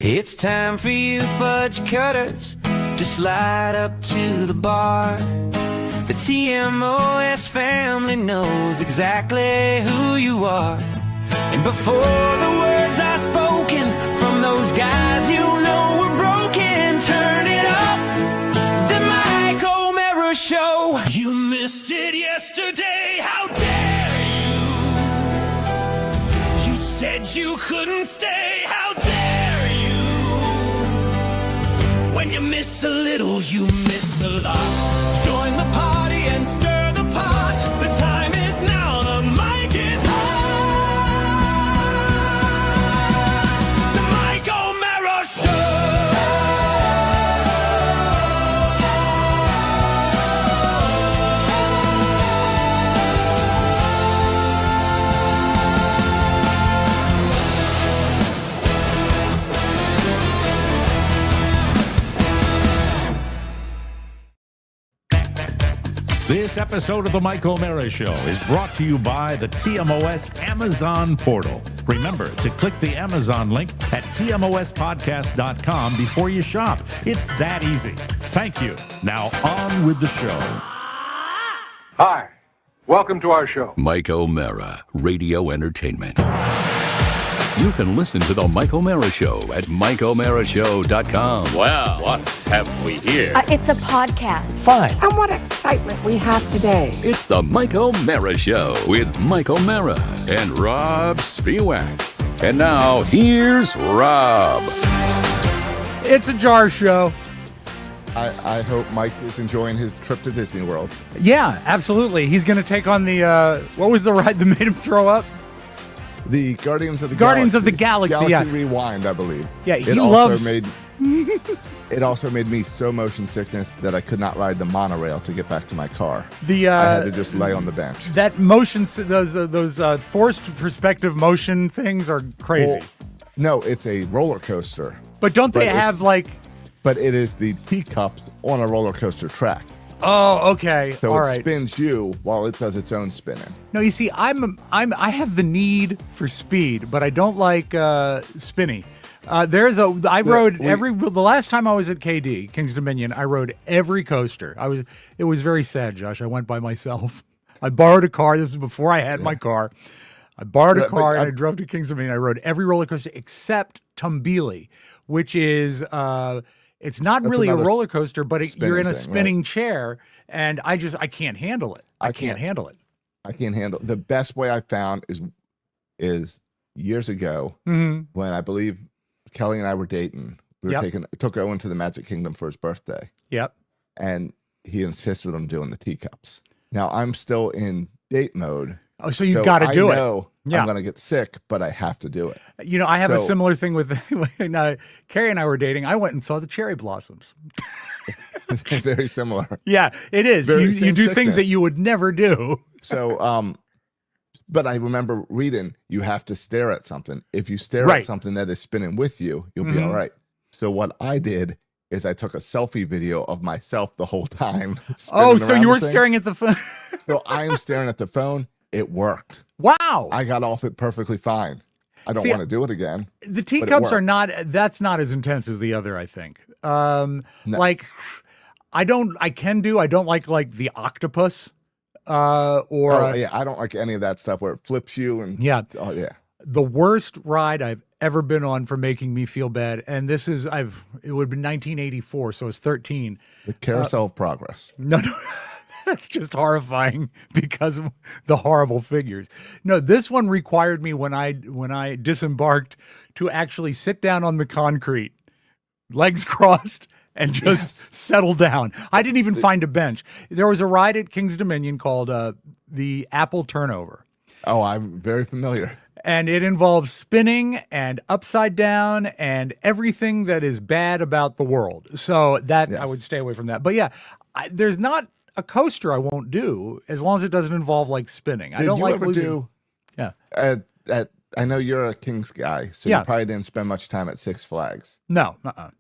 It's time for you fudge cutters to slide up to the bar. The TMOS family knows exactly who you are. And before the words are spoken from those guys you know were broken, turn it up, the Mike O'Mara Show. You missed it yesterday, how dare you? You said you couldn't stay, how dare you? When you miss a little, you miss a lot. Join the party and stir the pot. The time is now, the mic is hot. The Mike O'Mara Show. This episode of the Mike O'Mara Show is brought to you by the TMOS Amazon portal. Remember to click the Amazon link at tmospodcast.com before you shop. It's that easy. Thank you. Now on with the show. Hi, welcome to our show. Mike O'Mara, Radio Entertainment. You can listen to the Mike O'Mara Show at MikeO'MaraShow.com. Well, what have we here? It's a podcast. Fine. And what excitement we have today. It's the Mike O'Mara Show with Mike O'Mara and Rob Spiewak. And now, here's Rob. It's a jar show. I hope Mike is enjoying his trip to Disney World. Yeah, absolutely. He's going to take on the, what was the ride that made him throw up? The Guardians of the Galaxy, Galaxy yeah. Rewind, I believe. Yeah, it also made me so motion sickness that I could not ride the monorail to get back to my car. I had to just lay on the bench. That motion, those forced perspective motion things are crazy. Well, no, it's a roller coaster. But don't they have like? But it is the teacups on a roller coaster track. Oh, okay. So all it right. spins you while it does its own spinning. No, you see, I have the need for speed, but I don't like spinny. The last time I was at KD, King's Dominion, I rode every coaster. It was very sad, Josh. I went by myself. I borrowed a car. This was before I had my car. I borrowed a car and I drove to King's Dominion. I rode every roller coaster except Tumbili, which is it's not really a roller coaster, but you're in a spinning chair, and I can't handle it. I can't handle it. I can't handle it. The best way I found is years ago when I believe Kelly and I were dating. We were took Owen to the Magic Kingdom for his birthday. Yep. And he insisted on doing the teacups. Now I'm still in date mode. Oh, so you've got to do it. I'm going to get sick, but I have to do it. You know, I have a similar thing with when Carrie and I were dating. I went and saw the cherry blossoms. It's very similar. Yeah, it is. You do things that you would never do. So, but I remember reading, you have to stare at something. If you stare at something that is spinning with you, you'll be all right. So what I did is I took a selfie video of myself the whole time. Oh, so you were staring at the phone. So I'm staring at the phone. It worked. Wow. I got off it perfectly fine. I don't want to do it again. The teacups are that's not as intense as the other, I think. No. Like, I don't like the octopus. I don't like any of that stuff where it flips you. And the worst ride I've ever been on for making me feel bad. And this is, it would have been 1984. So it's 13. The Carousel of Progress. No. That's just horrifying because of the horrible figures. No, this one required me when I disembarked to actually sit down on the concrete, legs crossed, and just settle down. I didn't even find a bench. There was a ride at King's Dominion called the Apple Turnover. Oh, I'm very familiar. And it involves spinning and upside down and everything that is bad about the world. So I would stay away from that. But yeah, there's not a coaster I won't do as long as it doesn't involve like spinning. I don't like losing. Yeah. I know you're a Kings guy, so you probably didn't spend much time at Six Flags. No.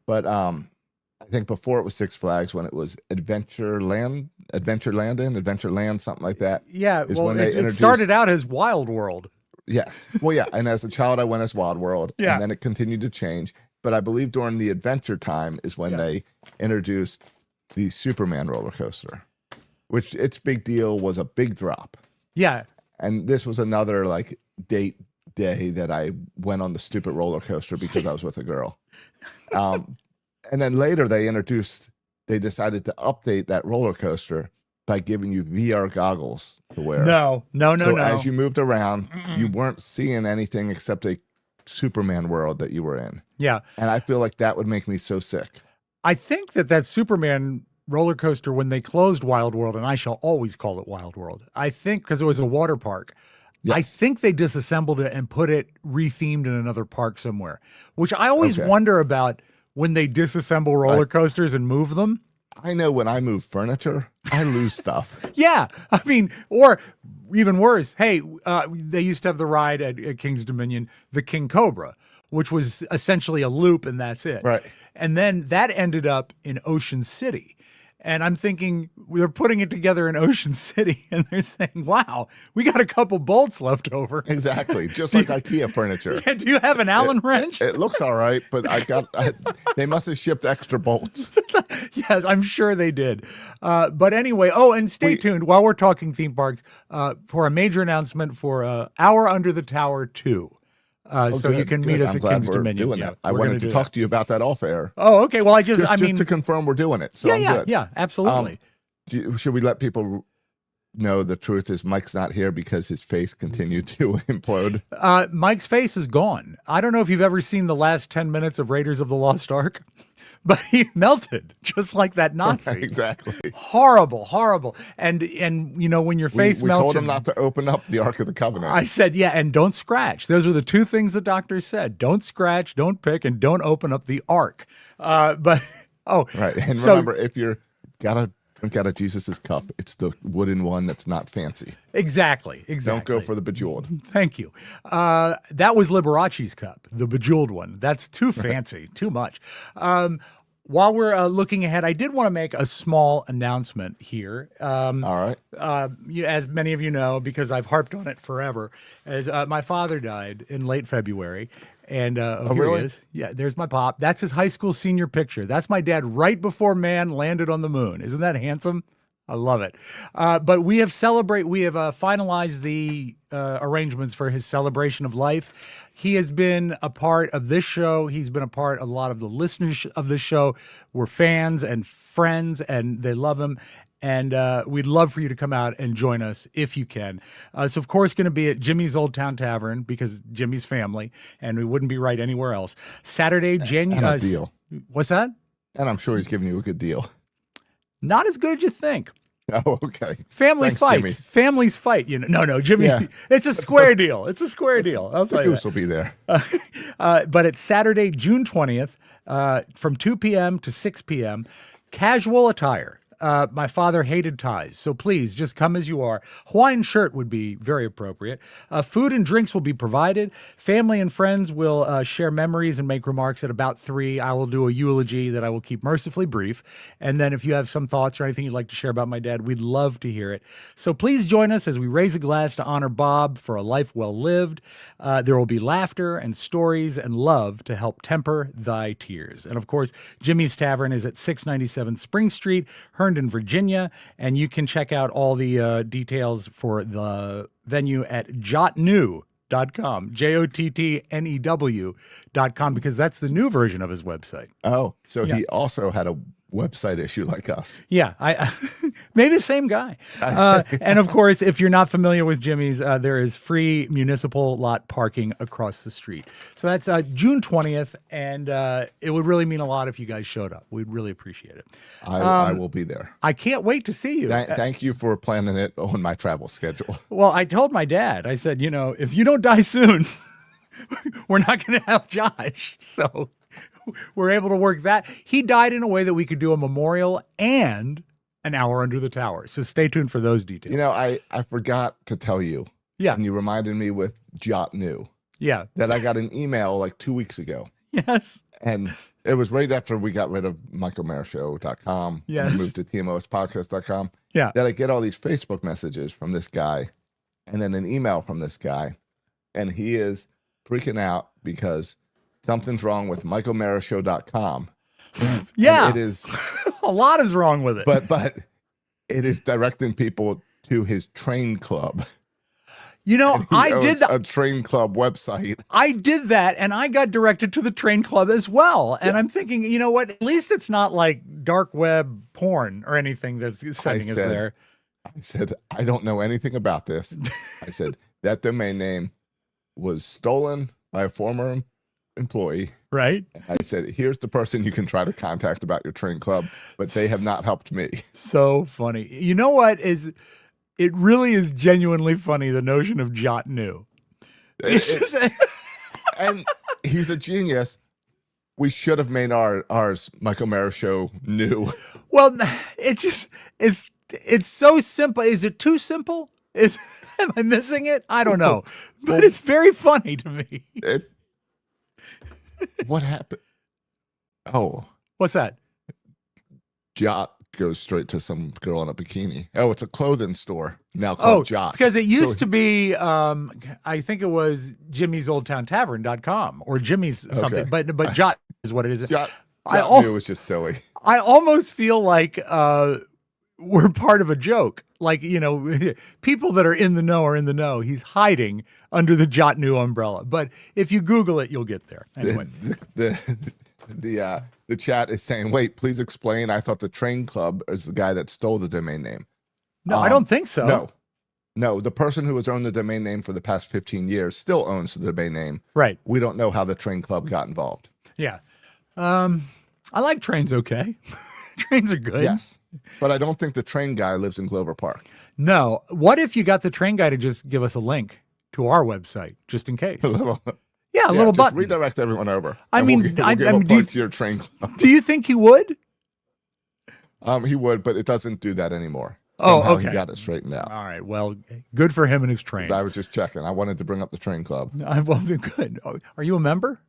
But I think before it was Six Flags, when it was Adventureland, something like that. Yeah. Well, it started out as Wild World. Yes. Well, yeah. And as a child, I went as Wild World. Yeah. And then it continued to change. but I believe during the Adventure Time is when they introduced the Superman roller coaster, which its big deal was a big drop. Yeah. And this was another like day that I went on the stupid roller coaster because I was with a girl. And then later they decided to update that roller coaster by giving you VR goggles to wear. No. As you moved around, you weren't seeing anything except a Superman world that you were in. Yeah. And I feel like that would make me so sick. I think that Superman roller coaster, when they closed Wild World, and I shall always call it Wild World, I think because it was a water park, I think they disassembled it and put it rethemed in another park somewhere, which I always wonder about when they disassemble roller coasters and move them. I know when I move furniture, I lose stuff. Yeah. I mean, or even worse, hey, they used to have the ride at King's Dominion, the King Cobra, which was essentially a loop and that's it. Right. And then that ended up in Ocean City. And I'm thinking they're putting it together in Ocean City and they're saying, wow, we got a couple bolts left over. Exactly. Just like IKEA furniture. Yeah, do you have an Allen wrench? It looks all right, but they must have shipped extra bolts. Yes, I'm sure they did. But anyway, and stay tuned while we're talking theme parks for a major announcement for Hour Under the Tower 2. So you can meet us at King's Dominion. Doing that. I wanted to talk to you about that off air. Oh, okay. Well, just to confirm we're doing it. So I'm good. Yeah, absolutely. Should we let people know the truth is Mike's not here because his face continued to implode? Mike's face is gone. I don't know if you've ever seen the last 10 minutes of Raiders of the Lost Ark, but he melted just like that Nazi. Exactly. Horrible. And you know, when your face melts. We told him not to open up the Ark of the Covenant. I said, and don't scratch. Those are the two things the doctor said. Don't scratch, don't pick, and don't open up the Ark. Right. And remember, if you're gotta drink out of Jesus's cup, it's the wooden one that's not fancy. Exactly. Don't go for the bejeweled. Thank you. That was Liberace's cup, the bejeweled one. That's too fancy, too much. While we're looking ahead, I did want to make a small announcement here. All right. As many of you know, because I've harped on it forever, as my father died in late February. And here really? he is. Yeah, there's my pop. That's his high school senior picture. That's my dad right before man landed on the moon. Isn't that handsome? I love it. But we have finalized the arrangements for his celebration of life. He has been a part of this show. He's been a part of a lot of the listeners of this show. We're fans and friends, and they love him. And we'd love for you to come out and join us if you can. So, of course, going to be at Jimmy's Old Town Tavern because Jimmy's family, and we wouldn't be right anywhere else. Saturday, January. And a deal. What's that? And I'm sure he's giving you a good deal. Not as good as you think. Oh, okay. Families fight. You know, no, Jimmy. Yeah. It's a square deal. It's a square deal. I'll tell you. Goose will be there. But it's Saturday, June 20th, from 2 p.m. to 6 p.m. Casual attire. My father hated ties, so please just come as you are. Hawaiian shirt would be very appropriate. Food and drinks will be provided. Family and friends will share memories and make remarks at about 3. I will do a eulogy that I will keep mercifully brief. And then if you have some thoughts or anything you'd like to share about my dad, we'd love to hear it. So please join us as we raise a glass to honor Bob for a life well lived. There will be laughter and stories and love to help temper thy tears. And of course, Jimmy's Tavern is at 697 Spring Street, Herndon, Virginia, and you can check out all the details for the venue at jotnew.com, JOTTNEW.com, because that's the new version of his website. Oh, so he also had a website issue like us. Yeah, I maybe the same guy. And of course, if you're not familiar with Jimmy's, there is free municipal lot parking across the street. So that's June 20th, and it would really mean a lot if you guys showed up. We'd really appreciate it. I will be there. I can't wait to see you. Thank you for planning it on my travel schedule. Well, I told my dad, I said, if you don't die soon, we're not going to have Josh. So we're able to work that. He died in a way that we could do a memorial and an hour under the tower. So stay tuned for those details. I forgot to tell you. Yeah. And you reminded me with Jot New. Yeah. That I got an email like 2 weeks ago. Yes. And it was right after we got rid of michaelmarishow.com. Yes. And moved to tmospodcast.com. Yeah. That I get all these Facebook messages from this guy and then an email from this guy. And he is freaking out because something's wrong with michaelmarashow.com. Yeah. And it is a lot is wrong with it. but it is directing people to his train club. You know, I did a train club website. I did that, and I got directed to the train club as well. And I'm thinking, you know what? At least it's not like dark web porn or anything that's sending us there. I said, I don't know anything about this. I said, that domain name was stolen by a former employee. Right. I said, here's the person you can try to contact about your train club, but they have not helped me. So funny. You know what is... It really is genuinely funny, the notion of Jot New. And he's a genius. We should have made ours Michael Mara Show New. Well, it's so simple. Is it too simple? Am I missing it? I don't know. But it's very funny to me. What happened? Oh. What's that? Jot goes straight to some girl in a bikini. Oh, it's a clothing store now called Jot. Because it used to be, I think it was Jimmy's Old Town Tavern.com or Jimmy's something, but Jot is what it is. Jot knew it was just silly. I almost feel like we're part of a joke. Like, you know, people that are in the know are in the know. He's hiding under the Jot New umbrella. But if you Google it, you'll get there. Anyway. The chat is saying, wait, please explain. I thought the train club is the guy that stole the domain name. No, I don't think so. No, the person who has owned the domain name for the past 15 years still owns the domain name. Right. We don't know how the train club got involved. Yeah. I like trains okay. Trains are good. Yes. But I don't think the train guy lives in Glover Park. No. What if you got the train guy to just give us a link to our website, just in case? A little little just button. redirect everyone over. I mean, we'll give to your train club. Do you think he would? He would, but it doesn't do that anymore. Somehow okay. He got it straightened out. All right. Well, good for him and his trains. I was just checking. I wanted to bring up the train club. Well, good. Are you a member?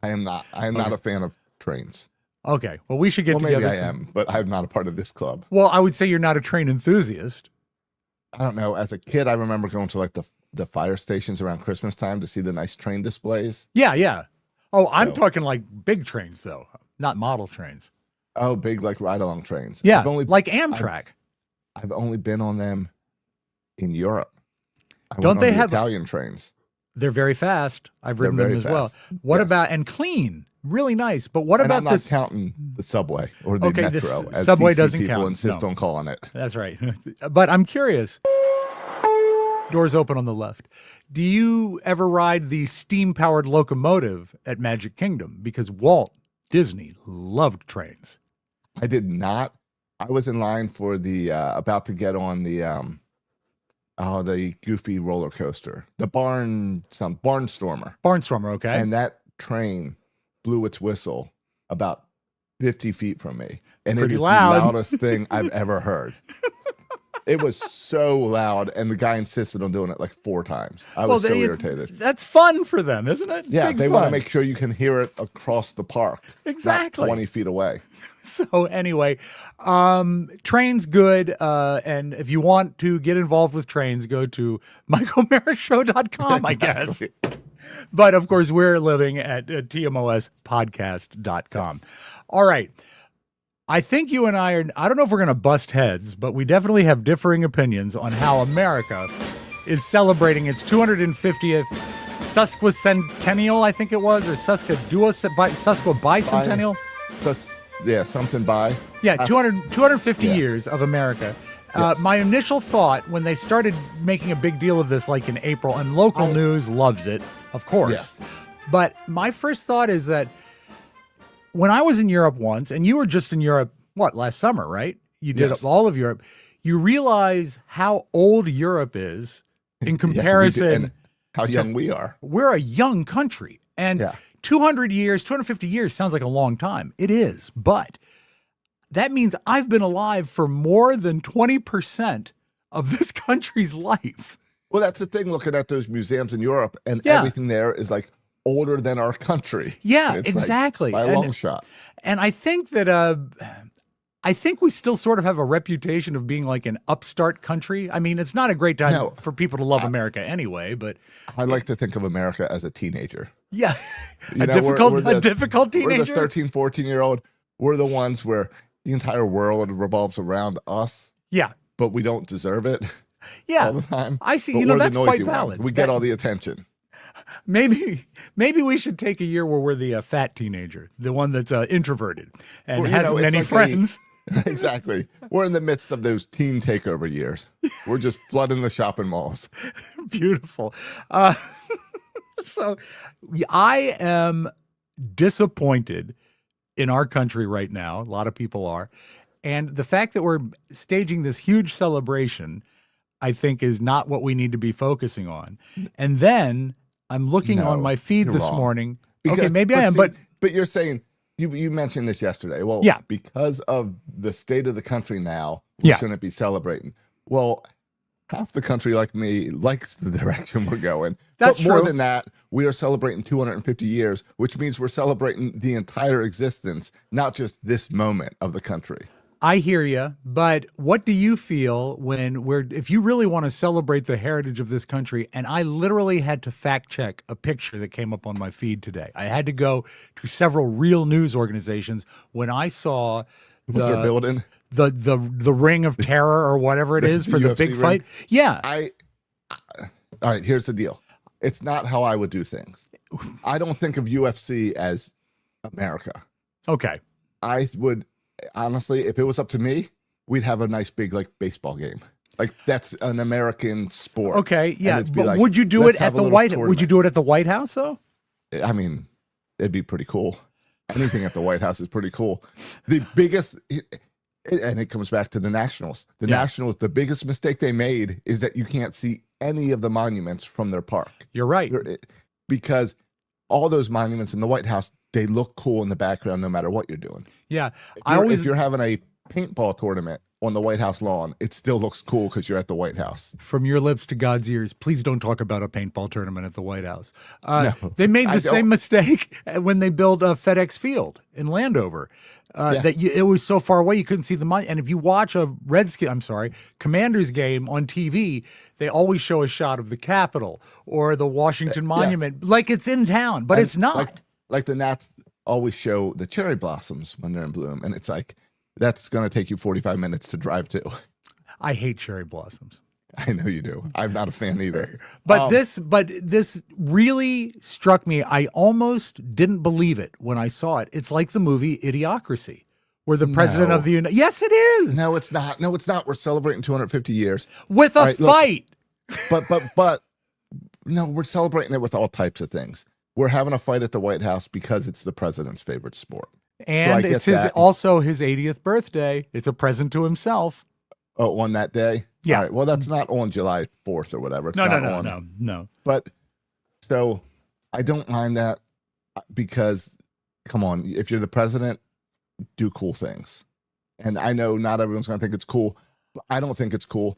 I am not. I am not a fan of trains. Okay. Well, we should get together. Maybe I am, but I'm not a part of this club. Well, I would say you're not a train enthusiast. I don't know. As a kid, I remember going to like the fire stations around Christmas time to see the nice train displays. Yeah. Oh, I'm talking like big trains, though, not model trains. Oh, big like ride-along trains. Yeah, like Amtrak. I've only been on them in Europe. Don't they have Italian trains? They're very fast. I've ridden them as well. What about and clean? Really nice. But what about this? I'm not counting the subway or the metro. The subway doesn't count. People insist on calling it. That's right. But I'm curious. Doors open on the left. Do you ever ride the steam-powered locomotive at Magic Kingdom? Because Walt Disney loved trains. I did not. I was in line for the about to get on the goofy roller coaster, the Barnstormer. Barnstormer, okay. And that train blew its whistle about 50 feet from me, and it is loud. The loudest thing I've ever heard. It was so loud, and the guy insisted on doing it like 4 times. I was so irritated. That's fun for them, isn't it? Yeah, Big they fun. want to make sure you can hear it across the park. Exactly. Not 20 feet away. So anyway, trains good. And if you want to get involved with trains, go to michaelmarashow.com, I guess. But of course, we're living at tmospodcast.com. All right. I think you and I don't know if we're going to bust heads, but we definitely have differing opinions on how America is celebrating its 250th sesquicentennial, I think it was, or sesquibicentennial. Something by. Yeah, 250 years of America. Yes. My initial thought when they started making a big deal of this, like in April, and local news loves it, of course. Yes. But my first thought is that when I was in Europe once, and you were just in Europe, last summer, right? You did all of Europe. You realize how old Europe is in comparison. And how young we are. We're a young country. And 200 years, 250 years sounds like a long time. It is. But that means I've been alive for more than 20% of this country's life. Well, that's the thing, looking at those museums in Europe, and everything there is like older than our country. Yeah, it's exactly. Like by a long shot. And I think that we still sort of have a reputation of being like an upstart country. I mean, it's not a great time for people to love America anyway, but I like to think of America as a teenager. Yeah. You A know, difficult We're teenager? the 13, 14-year-old. We're the ones where the entire world revolves around us, Yeah. but we don't deserve it Yeah. all the time. I see. But You know, we're the that's quite noisy one. valid. We get all the attention. Maybe we should take a year where we're the fat teenager, the one that's introverted and Well, you hasn't know, it's many like friends. Exactly. We're in the midst of those teen takeover years. We're just flooding the shopping malls. Beautiful. So I am disappointed in our country right now. A lot of people are. And the fact that we're staging this huge celebration, I think, is not what we need to be focusing on. And then I'm looking on my feed you're this wrong. morning. Because- Okay, maybe I am, see, but you're saying you mentioned this yesterday. Well, Yeah. because of the state of the country now, we Yeah. shouldn't be celebrating. Well, half the country, like me, likes the direction we're going. That's but more true. than that, we are celebrating 250 years, which means we're celebrating the entire existence, not just this moment of the country. I hear you, but what do you feel when if you really want to celebrate the heritage of this country, and I literally had to fact check a picture that came up on my feed today. I had to go to several real news organizations when I saw What they're building. the ring of terror or whatever it is for the UFC big ring. fight. Yeah. All right, here's the deal. It's not how I would do things. I don't think of UFC as America. Okay. I would honestly, if it was up to me, we'd have a nice big like baseball game. Like that's an American sport. Okay. And Yeah. it'd be But like, would you do let's it at have a the little White? Would you tournament. do it at the White House though? I mean, it'd be pretty cool. Anything at the White House is pretty cool. The biggest, and it comes back to the Nationals. The Nationals, the biggest mistake they made is that you can't see any of the monuments from their park. You're right. Because all those monuments in the White House, they look cool in the background no matter what you're doing. Yeah. If you're having a paintball tournament on the White House lawn, it still looks cool because you're at the White House. From your lips to God's ears, please don't talk about a paintball tournament at the White House. No, they made I the same don't. mistake when they built FedEx Field in Landover. It was so far away you couldn't see the money. And if you watch a Commanders game on TV, they always show a shot of the Capitol or the Washington Monument, like it's in town, but it's not. Like the Nats always show the cherry blossoms when they're in bloom, and it's like that's going to take you 45 minutes to drive to. I hate cherry blossoms. I know you do. I'm not a fan either. But this really struck me. I almost didn't believe it when I saw it. It's like the movie Idiocracy, where the president of the United. Yes, it is. No, it's not. No, it's not. We're celebrating 250 years with a fight. But no, we're celebrating it with all types of things. We're having a fight at the White House because it's the president's favorite sport. And it's also his 80th birthday. It's a present to himself. Oh, on that day? Yeah. All right. Well, that's not on July 4th or whatever. It's No. But so I don't mind that because, come on, if you're the president, do cool things. And I know not everyone's going to think it's cool. But I don't think it's cool.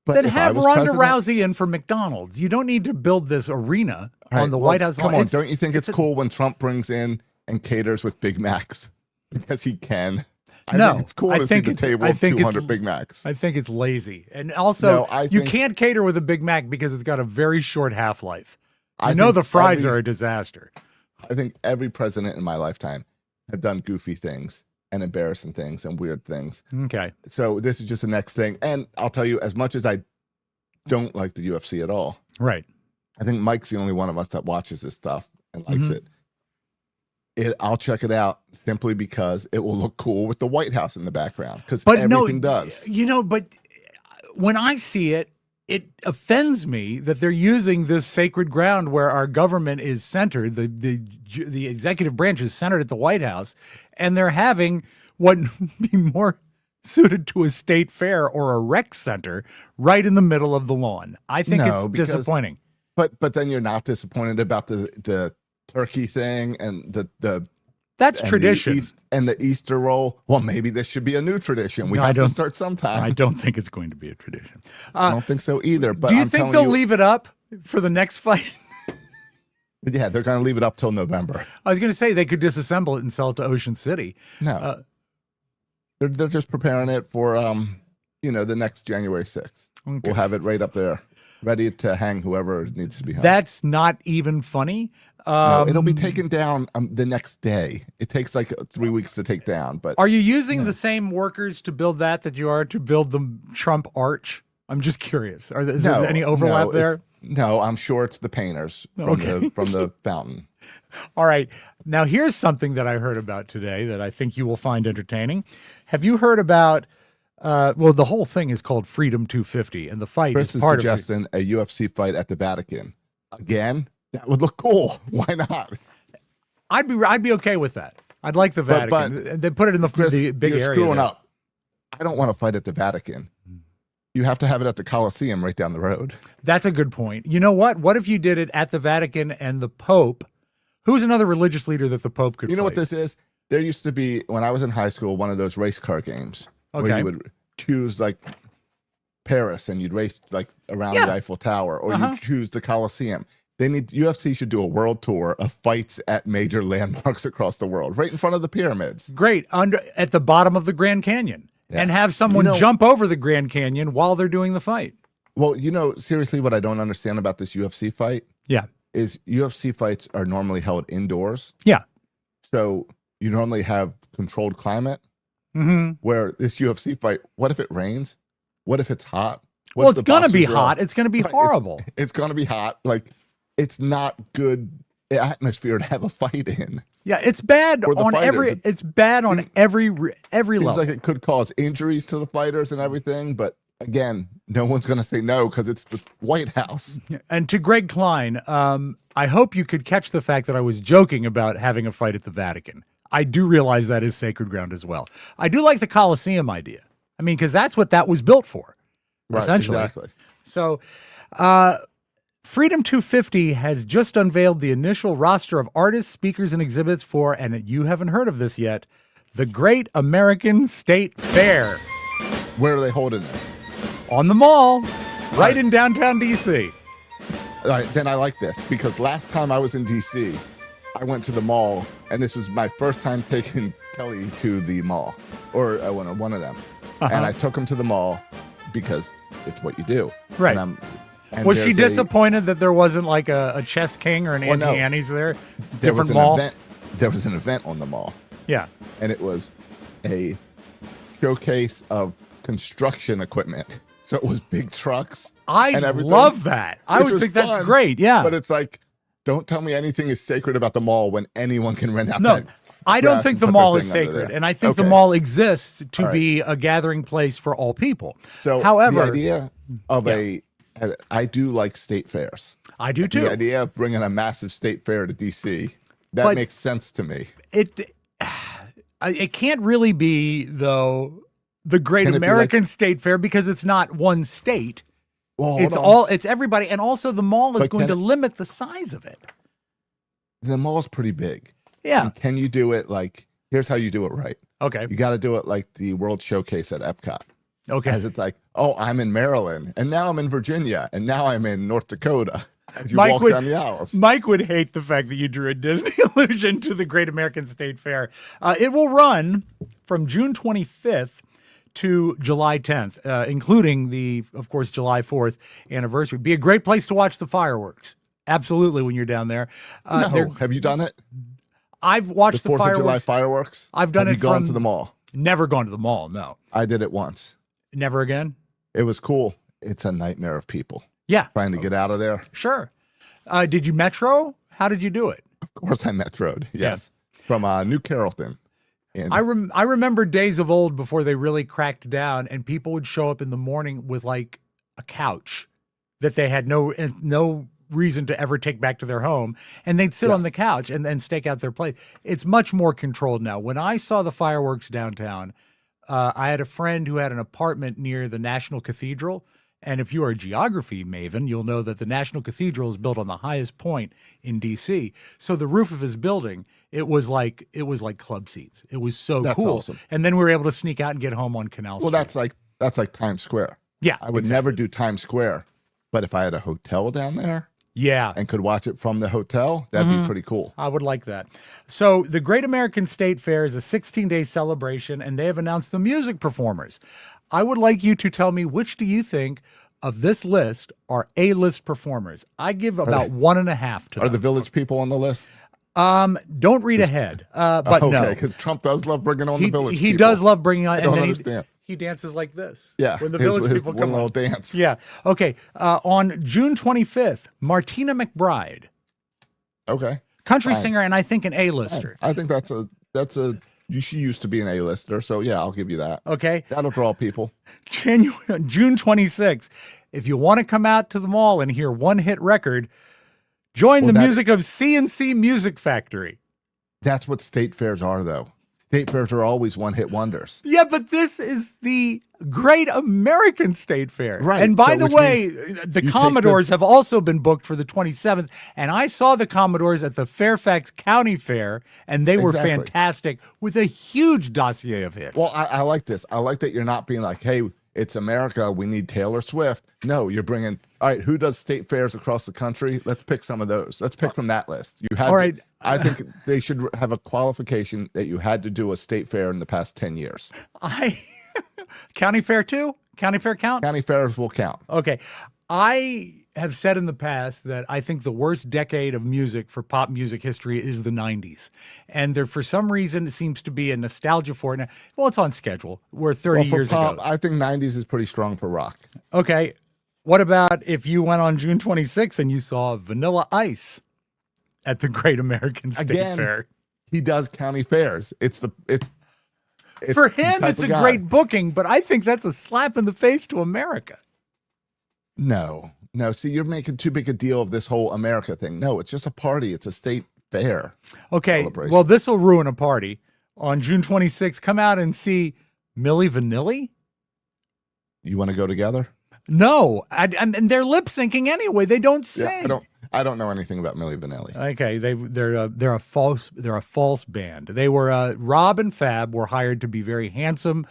But Then if I have was Ronda president- Rousey in for McDonald's. You don't need to build this arena on the White House. Come on, don't you think it's cool when Trump brings in and caters with Big Macs because he can? I think it's cool to see the table of 200 Big Macs. I think it's lazy. And also, you can't cater with a Big Mac because it's got a very short half-life. I know the fries are a disaster. I think every president in my lifetime have done goofy things and embarrassing things and weird things. Okay. So this is just the next thing. And I'll tell you, as much as I don't like the UFC at all, right? I think Mike's the only one of us that watches this stuff and likes it. I'll check it out simply because it will look cool with the White House in the background because everything does. You know, but when I see it, it offends me that they're using this sacred ground where our government is centered, the executive branch is centered at the White House, and they're having what would be more suited to a state fair or a rec center right in the middle of the lawn. I think it's disappointing. But then you're not disappointed about the turkey thing and that's tradition and the Easter roll. Well, maybe this should be a new tradition. We have to start sometime. I don't think it's going to be a tradition. I don't think so either. But do you think they'll leave it up for the next fight? Yeah, they're going to leave it up till November. I was going to say they could disassemble it and sell it to Ocean City. No, they're just preparing it for the next January 6th. Okay. We'll have it right up there. ready to hang whoever needs to be hung. That's not even funny. No, it'll be taken down the next day. It takes like 3 weeks to take down. But are you using the same workers to build that you are to build the Trump arch? I'm just curious. Is there any overlap there? No, I'm sure it's the painters from the fountain. All right. Now, here's something that I heard about today that I think you will find entertaining. Have you heard about, the whole thing is called Freedom 250, and the fight Chris is part of it. Chris is suggesting a UFC fight at the Vatican. Again, that would look cool. Why not? I'd be okay with that. I'd like the Vatican. But they put it in the big you're area. Screwing there. up. I don't want to fight at the Vatican. You have to have it at the Colosseum right down the road. That's a good point. You know what? What if you did it at the Vatican and the Pope? Who's another religious leader that the Pope could You know fight? what this is? There used to be, when I was in high school, one of those race car games where you would choose like Paris and you'd race like around the Eiffel Tower, or you'd choose the Colosseum. UFC should do a world tour of fights at major landmarks across the world, right in front of the pyramids. Great. At the bottom of the Grand Canyon. Yeah. And have someone jump over the Grand Canyon while they're doing the fight. Well, seriously, what I don't understand about this UFC fight is UFC fights are normally held indoors. Yeah. So you normally have controlled climate, where this UFC fight, what if it rains? What if it's hot? It's going to be hot. It's going to be horrible. It's going to be hot. Like, it's not good atmosphere to have a fight in. Yeah, it's bad on every. It's bad on every level. Like it could cause injuries to the fighters and everything, but again, no one's going to say no because it's the White House. And to Greg Klein, I hope you could catch the fact that I was joking about having a fight at the Vatican. I do realize that is sacred ground as well. I do like the Colosseum idea. I mean, because that's what that was built for, essentially. Exactly. So, Freedom 250 has just unveiled the initial roster of artists, speakers, and exhibits for, and you haven't heard of this yet, the Great American State Fair. Where are they holding this? On the mall, right in downtown D.C. All right, then I like this, because last time I was in D.C., I went to the mall, and this was my first time taking Kelly to the mall, or one of them. And I took him to the mall because it's what you do. Right. And was she disappointed that there wasn't like a Chess King or an Auntie Annie's there? Different mall? There was an event on the mall. Yeah. And it was a showcase of construction equipment. So it was big trucks. I love that. I would think that's great. Yeah. But it's like, don't tell me anything is sacred about the mall when anyone can rent out that. I don't think the mall is sacred. And I think the mall exists to be a gathering place for all people. So however, the idea of I do like state fairs. I do too. The idea of bringing a massive state fair to DC, that makes sense to me. It can't really be, though, the Great American State Fair, because it's not one state. Well, it's everybody, and also the mall is going to limit the size of it. The mall's pretty big. Yeah. And can you do it like? Here's how you do it right. Okay. You got to do it like the World Showcase at Epcot. Okay. As it's like, oh, I'm in Maryland, and now I'm in Virginia, and now I'm in North Dakota. As you walk down the aisles. Mike would hate the fact that you drew a Disney allusion to the Great American State Fair. It will run from June 25th to July 10th, including the, of course, July 4th anniversary. Be a great place to watch the fireworks. Absolutely, when you're down there. Have you done it? I've watched the 4th fireworks. of July fireworks? I've done Have it. You gone to the mall? Never gone to the mall. No. I did it once. Never again? It was cool. It's a nightmare of people. Yeah. Trying to get out of there. Sure. Did you metro? How did you do it? Of course I metroed. Yes. From New Carrollton. I remember days of old before they really cracked down, and people would show up in the morning with like a couch that they had no reason to ever take back to their home, and they'd sit on the couch and stake out their place. It's much more controlled now. When I saw the fireworks downtown, I had a friend who had an apartment near the National Cathedral. And if you are a geography maven, you'll know that the National Cathedral is built on the highest point in D.C. So the roof of his building, it was like club seats. It was so cool. Awesome. And then we were able to sneak out and get home on Canal Street. Well, that's like Times Square. Yeah, I would never do Times Square, but if I had a hotel down there, and could watch it from the hotel, that'd be pretty cool. I would like that. So the Great American State Fair is a 16-day celebration, and they have announced the music performers. I would like you to tell me, which do you think of this list are A-list performers. I give about 1.5 to Are them. the Village People on the list? Don't read ahead, but no. Because Trump does love bringing on the Village He People. does love bringing on. I don't understand. He dances like this. Yeah, when the his Village People one come little on. dance. Yeah. Okay. On June 25th, Martina McBride, Okay. country Fine. singer, and I think an A-lister. I think that's a she used to be an A-lister, so yeah, I'll give you that. Okay. That'll draw people. June 26th. If you want to come out to the mall and hear one hit record, join the music of C&C Music Factory. That's what state fairs are, though. State fairs are always one-hit wonders. Yeah, but this is the Great American State Fair. Right. And by So the which way, means the you Commodores have also been booked for the 27th. And I saw the Commodores at the Fairfax County Fair, and they were Exactly. fantastic with a huge dossier of hits. Well, I like this. I like that you're not being like, hey, it's America. We need Taylor Swift. No, you're bringing, all right, who does state fairs across the country? Let's pick some of those. Let's pick from that list. You have All right. I think they should have a qualification that you had to do a state fair in the past 10 years. County Fair too? County Fair count? County fairs will count. Okay. I have said in the past that I think the worst decade of music for pop music history is the 90s. And there, for some reason, it seems to be a nostalgia for it. Now, well, it's on schedule. We're 30 Well, for years pop, ago. I think 90s is pretty strong for rock. Okay. What about if you went on June 26th and you saw Vanilla Ice at the Great American State Again, Fair? He does county fairs. It's For the him, type it's of a guy. great booking, but I think that's a slap in the face to America. No. See, you're making too big a deal of this whole America thing. No, it's just a party. It's a state fair. Okay, Celebration. well, this will ruin a party. On June 26th, come out and see Milli Vanilli? You want to go together? No, and they're lip syncing anyway. They don't sing. Yeah, I don't know anything about Milli Vanilli. Okay, they're a false band. They were Rob and Fab were hired to be very handsome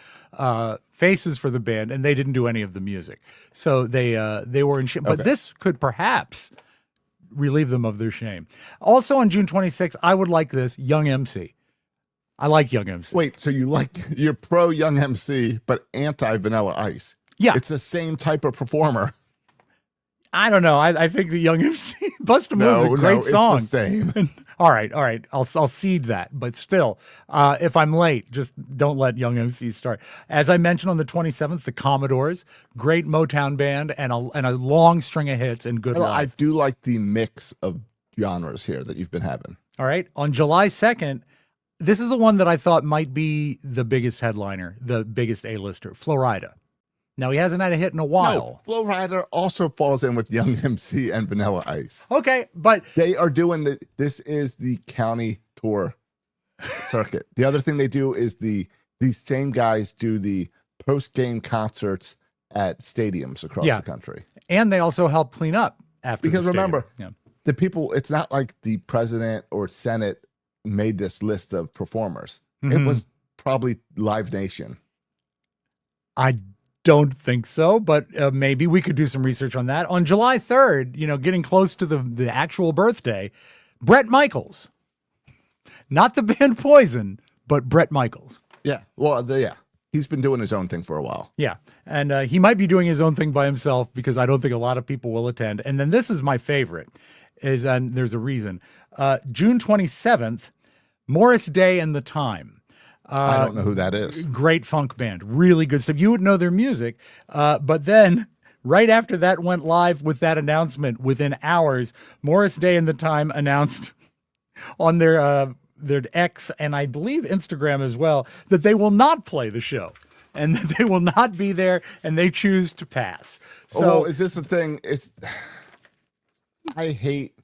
faces for the band, and they didn't do any of the music. So they were in shame. But Okay. this could perhaps relieve them of their shame. Also on June 26th, I would like this Young MC. I like Young MC. Wait, so you're pro Young MC, but anti Vanilla Ice? Yeah. It's the same type of performer. I don't know. I think the Young MC Bust a Move's a great song. It's the same. All right. I'll cede that. But still, if I'm late, just don't let Young MC start. As I mentioned on the 27th, the Commodores, great Motown band and a long string of hits and good I live. do like the mix of genres here that you've been having. All right. On July 2nd, this is the one that I thought might be the biggest headliner, the biggest A-lister, Florida. Now, he hasn't had a hit in a while. No, Flo Rida also falls in with Young MC and Vanilla Ice. Okay, but They are doing this is the county tour circuit. The other thing they do is these same guys do the post-game concerts at stadiums across the country. and they also help clean up after Because the stadium. remember, the people, it's not like the president or Senate made this list of performers. It was probably Live Nation. I don't think so, but maybe we could do some research on that. On July 3rd, getting close to the actual birthday, Bret Michaels. Not the band Poison, but Bret Michaels. Yeah. Well, he's been doing his own thing for a while. Yeah. And he might be doing his own thing by himself because I don't think a lot of people will attend. And then this is my favorite, and there's a reason. June 27th, Morris Day and the Time. I don't know who that is. Great funk band. Really good stuff. You would know their music. But then right after that went live with that announcement, within hours, Morris Day and the Time announced on their X and I believe Instagram as well that they will not play the show and that they will not be there and they choose to pass. So is this the thing? I hate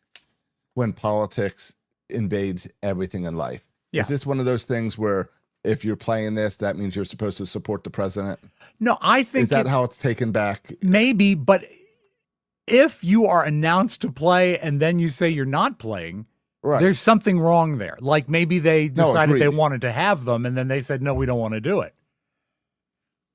when politics invades everything in life. Yeah. Is this one of those things where if you're playing this, that means you're supposed to support the president? no, I think Is that how it's taken back? maybe, but if you are announced to play and then you say you're not playing, Right. there's something wrong there. Like maybe they No, decided they agreed. wanted to have them and then they said, no, we don't want to do it.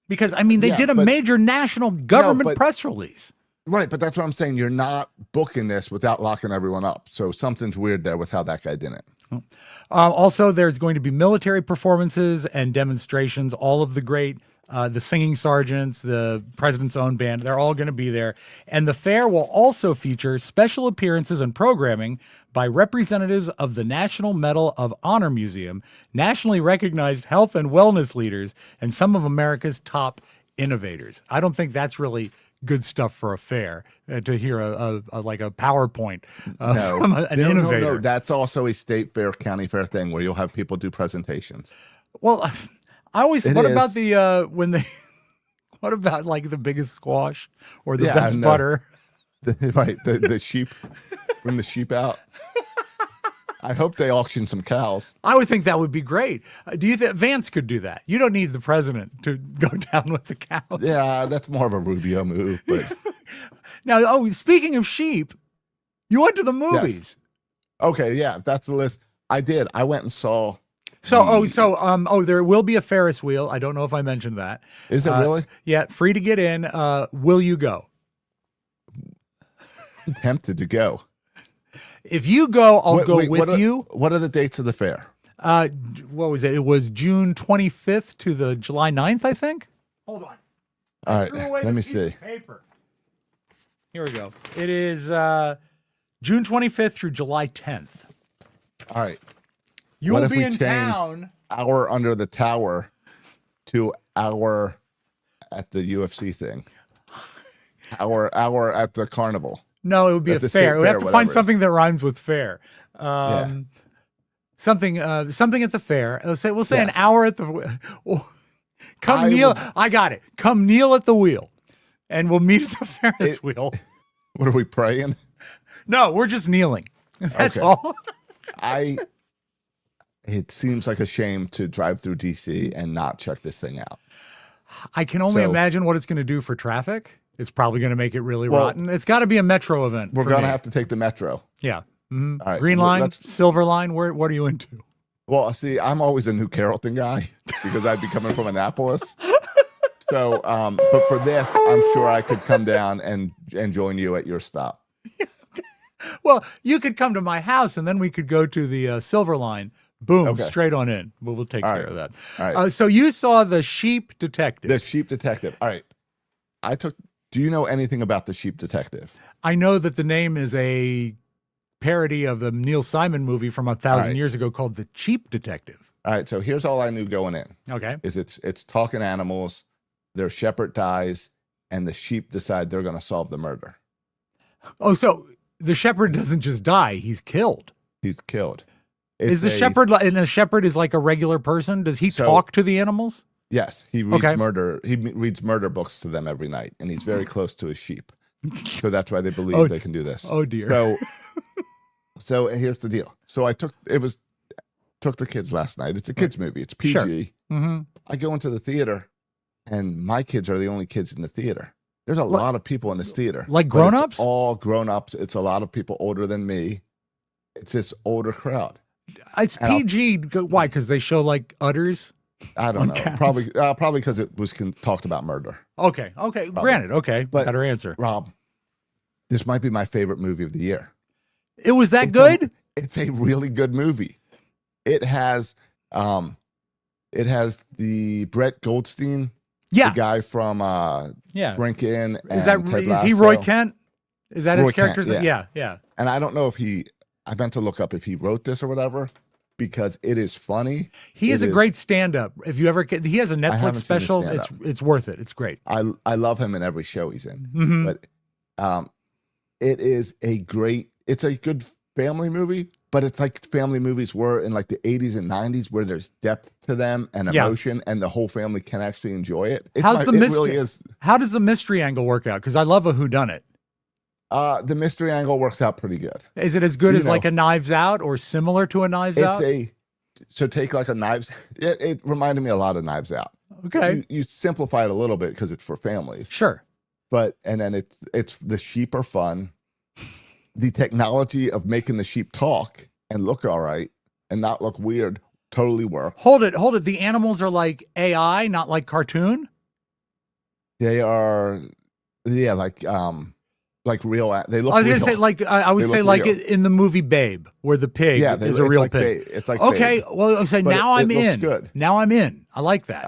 Because, I mean, they Yeah, did a but- major national government but- press release. Right, but that's what I'm saying. You're not booking this without locking everyone up. So something's weird there with how that guy did it. Also, there's going to be military performances and demonstrations. All of the great the singing sergeants, the president's own band. They're all going to be there. And the fair will also feature special appearances and programming by representatives of the National Medal of Honor Museum, nationally recognized health and wellness leaders, and some of America's top innovators. I don't think that's really good stuff for a fair to hear like a PowerPoint from an innovator. No, that's also a state fair, county fair thing where you'll have people do presentations. Well, I always. What about the when they? What about like the biggest squash or the best butter? The sheep. Bring the sheep out. I hope they auction some cows. I would think that would be great. Do you think Vance could do that? You don't need the president to go down with the cows. Yeah, that's more of a Rubio move. But now, speaking of sheep, you went to the movies. Yes. Okay, yeah, that's the list. I did. I went and saw. There will be a Ferris wheel. I don't know if I mentioned that. Is it really? Yeah, free to get in. Will you go? I'm tempted to go. If you go, I'll go with you. What are the dates of the fair? What was it? It was June 25th to the July 9th, I think. Hold on. All right, let me see. Paper. Here we go. It is June 25th through July 10th. All right. You will be in town. Hour under the tower to hour at the UFC thing. Hour at the carnival. No, it would be a fair. We have to find something that rhymes with fair. Something at the fair. We'll say an hour at the. I got it. Come kneel at the wheel, and we'll meet at the Ferris wheel. What are we praying? No, we're just kneeling. That's all. It seems like a shame to drive through DC and not check this thing out. I can only imagine what it's going to do for traffic. It's probably going to make it really rotten. It's got to be a metro event. We're going to have to take the metro. Yeah. Mm-hmm. All right. Green line, silver line. What are you into? Well, see, I'm always a New Carrollton guy because I'd be coming from Annapolis. So, but for this, I'm sure I could come down and join you at your stop. Well, you could come to my house and then we could go to the Silver Line. Boom, straight on in. We'll take care of that. All right. So you saw The Sheep Detective. The Sheep Detective. All right. Do you know anything about The Sheep Detective? I know that the name is a parody of the Neil Simon movie from 1,000 years ago called The Cheap Detective. All right. So here's all I knew going in. Okay. Is it's talking animals, their shepherd dies, and the sheep decide they're going to solve the murder. Oh, so the shepherd doesn't just die, he's killed. He's killed. Is the shepherd, and a shepherd is like a regular person? Does he talk to the animals? Yes, he reads murder. He reads murder books to them every night, and he's very close to his sheep. So that's why they believe they can do this. Oh dear. So here's the deal. So I took the kids last night. It's a kids movie. It's PG. Sure. Mm-hmm. I go into the theater, and my kids are the only kids in the theater. There's a lot of people in this theater, like grown-ups. All grown-ups. It's a lot of people older than me. It's this older crowd. It's PG. Why? Because they show like udders. I don't know. Counts. Probably because it was talked about murder. Okay. Probably. Granted. Okay. But better answer. Rob, this might be my favorite movie of the year. It was that good? It's a really good movie. It has the Brett Goldstein, the guy from Shrinking. Is he Roy Kent? Is that his character's? Yeah. And I don't know if I meant to look up if he wrote this or whatever, because it is funny. He is a great stand-up. If you ever he has a Netflix special, it's worth it. It's great. I love him in every show he's in. But it is it's a good family movie, but it's like family movies were in like the 80s and 90s where there's depth to them and emotion and the whole family can actually enjoy it. It really is. How does the mystery angle work out? Because I love a whodunit. The mystery angle works out pretty good. Is it as good as like a Knives Out or similar to a Knives Out? So take like a Knives. It reminded me a lot of Knives Out. Okay. You simplify it a little bit because it's for families. Sure. And then it's the sheep are fun. The technology of making the sheep talk and look all right and not look weird totally work. Hold it. The animals are like AI, not like cartoon. They are, like real. They look. I was going to say I would say like in the movie Babe, where the pig is a real pig. It's like okay. Babe. Well, so now I'm in. Good. Now I'm in. I like that.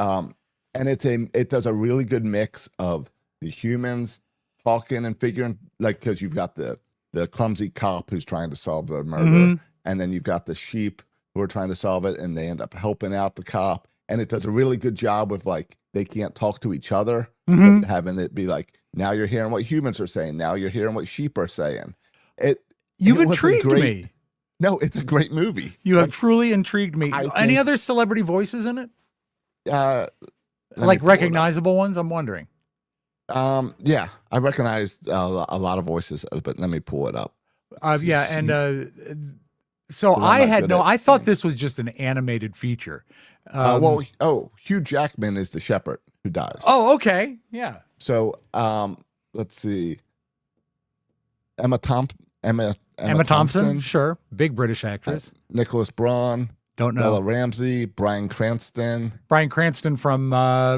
And it does a really good mix of the humans talking and figuring, like, because you've got the clumsy cop who's trying to solve the murder, and then you've got the sheep who are trying to solve it, and they end up helping out the cop. And it does a really good job with, like, they can't talk to each other, but having it be like, now you're hearing what humans are saying, now you're hearing what sheep are saying. You've intrigued me. No, it's a great movie. You have truly intrigued me. Any other celebrity voices in it? Like recognizable ones? I'm wondering. Yeah, I recognized a lot of voices, but let me pull it up. So I thought this was just an animated feature. Hugh Jackman is the shepherd who dies. Oh, okay. Yeah. So, let's see. Emma Thompson, sure. Big British actress. Nicholas Braun. Don't know. Bella Ramsey, Bryan Cranston. Bryan Cranston from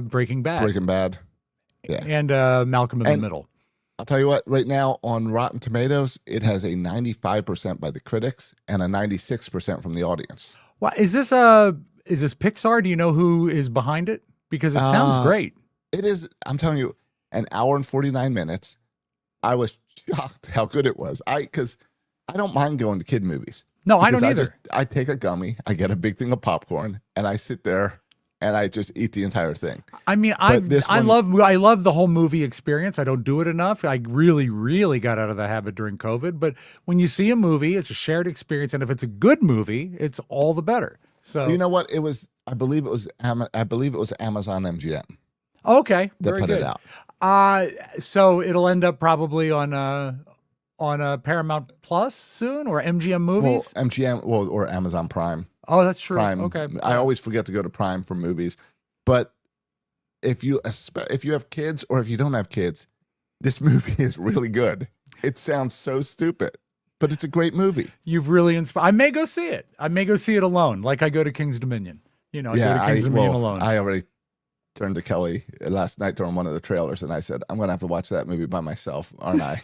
Breaking Bad. Yeah. And Malcolm in the Middle. I'll tell you what, right now on Rotten Tomatoes, it has a 95% by the critics and a 96% from the audience. Well, is this Pixar? Do you know who is behind it? Because it sounds great. It is, I'm telling you, an hour and 49 minutes. I was shocked how good it was. Because I don't mind going to kid movies. No, I don't either. I take a gummy, I get a big thing of popcorn, and I sit there and I just eat the entire thing. I mean, I love the whole movie experience. I don't do it enough. I really, really got out of the habit during COVID. But when you see a movie, it's a shared experience, and if it's a good movie, it's all the better. So you know what? It was. I believe it was Amazon MGM. Okay, that very put good. it out. So it'll end up probably on Paramount Plus soon, or MGM Movies. Well, MGM, or Amazon Prime. Oh, that's true. Prime. Okay. I always forget to go to Prime for movies, but if you have kids or if you don't have kids, this movie is really good. It sounds so stupid, but it's a great movie. You've really inspired. I may go see it. I may go see it alone, like I go to King's Dominion. I go to King's Dominion alone. I already turned to Kelly last night during one of the trailers, and I said, I'm going to have to watch that movie by myself, aren't I?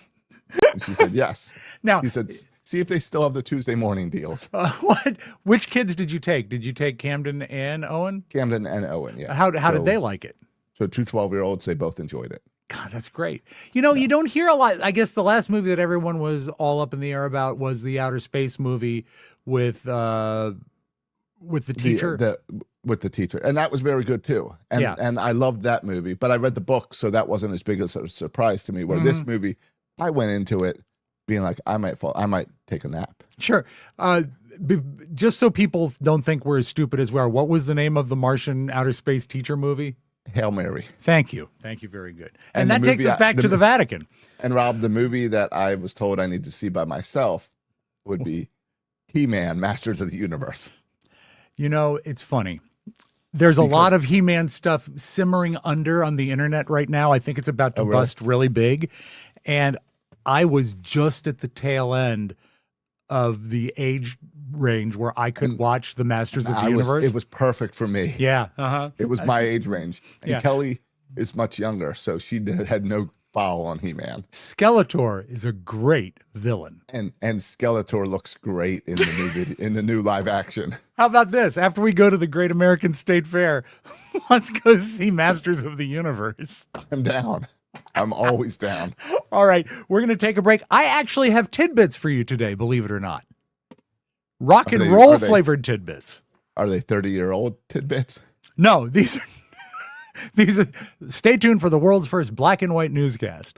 And she said, yes. Now, she said, see if they still have the Tuesday morning deals. What? Which kids did you take? Did you take Camden and Owen? Camden and Owen, yeah. How did they like it? So 2 12-year-olds, they both enjoyed it. God, that's great. You don't hear a lot. I guess the last movie that everyone was all up in the air about was the outer space movie with the teacher. With the teacher. And that was very good too. And I loved that movie, but I read the book, so that wasn't as big a surprise to me. Where this movie, I went into it being like, I might take a nap. Sure. Just so people don't think we're as stupid as we are, what was the name of the Martian outer space teacher movie? Hail Mary. Thank you. Very good. And that takes us back to the Vatican. And Rob, the movie that I was told I need to see by myself would be He-Man, Masters of the Universe. It's funny. There's a lot of He-Man stuff simmering under on the internet right now. I think it's about to bust really big. And I was just at the tail end of the age range where I could watch the Masters of the Universe. It was perfect for me. Yeah. It was my age range. And Kelly is much younger, so she had no follow on He-Man. Skeletor is a great villain. And Skeletor looks great in the new video, in the new live action. How about this? After we go to the Great American State Fair, let's go see Masters of the Universe. I'm down. I'm always down. All right, we're going to take a break. I actually have tidbits for you today, believe it or not. Rock and roll flavored tidbits. Are they 30-year-old tidbits? No, these are stay tuned for the world's first black and white newscast.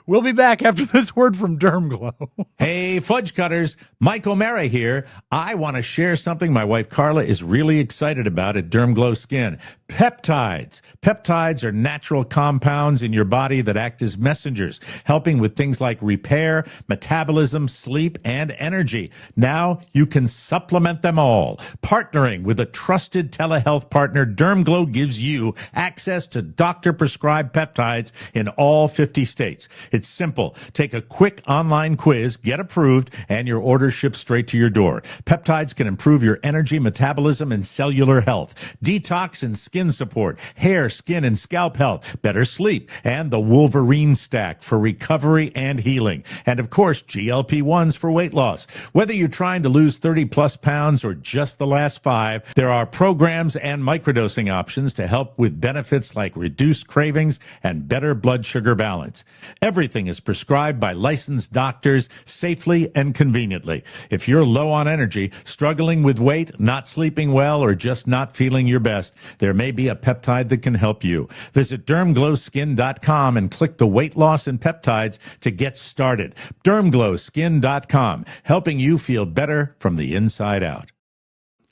We'll be back after this word from Dermglow. Hey, fudge cutters, Mike O'Mara here. I want to share something my wife Carla is really excited about at Dermglow Skin. Peptides. Peptides are natural compounds in your body that act as messengers, helping with things like repair, metabolism, sleep, and energy. Now you can supplement them all. Partnering with a trusted telehealth partner, Dermglow gives you access to doctor-prescribed peptides in all 50 states. It's simple. Take a quick online quiz, get approved, and your order ships straight to your door. Peptides can improve your energy, metabolism, and cellular health, detox and skin support, hair, skin, and scalp health, better sleep, and the Wolverine stack for recovery and healing. And of course, GLP-1s for weight loss. Whether you're trying to lose 30-plus pounds or just the last 5, there are programs and microdosing options to help with benefits like reduced cravings and better blood sugar balance. Everything is prescribed by licensed doctors safely and conveniently. If you're low on energy, struggling with weight, not sleeping well, or just not feeling your best, there may be a peptide that can help you. Visit dermglowskin.com and click the weight loss and peptides to get started. dermglowskin.com, helping you feel better from the inside out.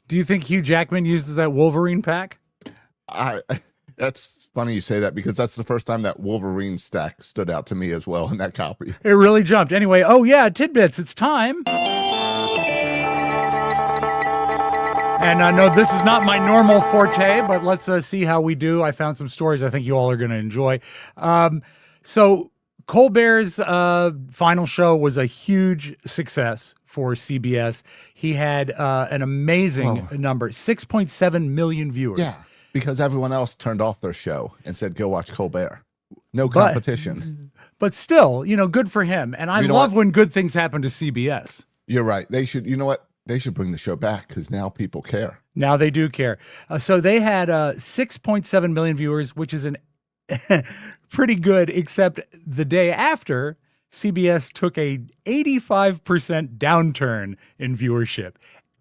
Do you think Hugh Jackman uses that Wolverine pack? That's funny you say that, because that's the first time that Wolverine stack stood out to me as well in that copy. It really jumped. Anyway, oh yeah, tidbits. It's time. And no, this is not my normal forte, but let's see how we do. I found some stories I think you all are going to enjoy. So Colbert's final show was a huge success for CBS. He had an amazing number, 6.7 million viewers. Yeah, because everyone else turned off their show and said, go watch Colbert. No competition. But still, good for him. And I love when good things happen to CBS. You're right. They should, you know what? They should bring the show back, because now people care. Now they do care. So they had 6.7 million viewers, which is pretty good, except the day after, CBS took a 85% downturn in viewership.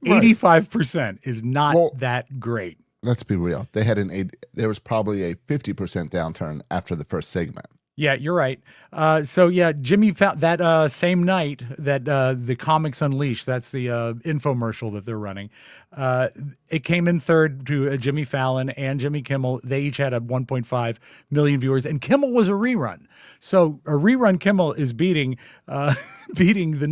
Right. 85% is not that great. Let's be real. There was probably a 50% downturn after the first segment. Yeah, you're right. Jimmy found that same night that the Comics Unleashed, that's the infomercial that they're running, it came in third to Jimmy Fallon and Jimmy Kimmel. They each had 1.5 million viewers, and Kimmel was a rerun. So a rerun Kimmel is beating the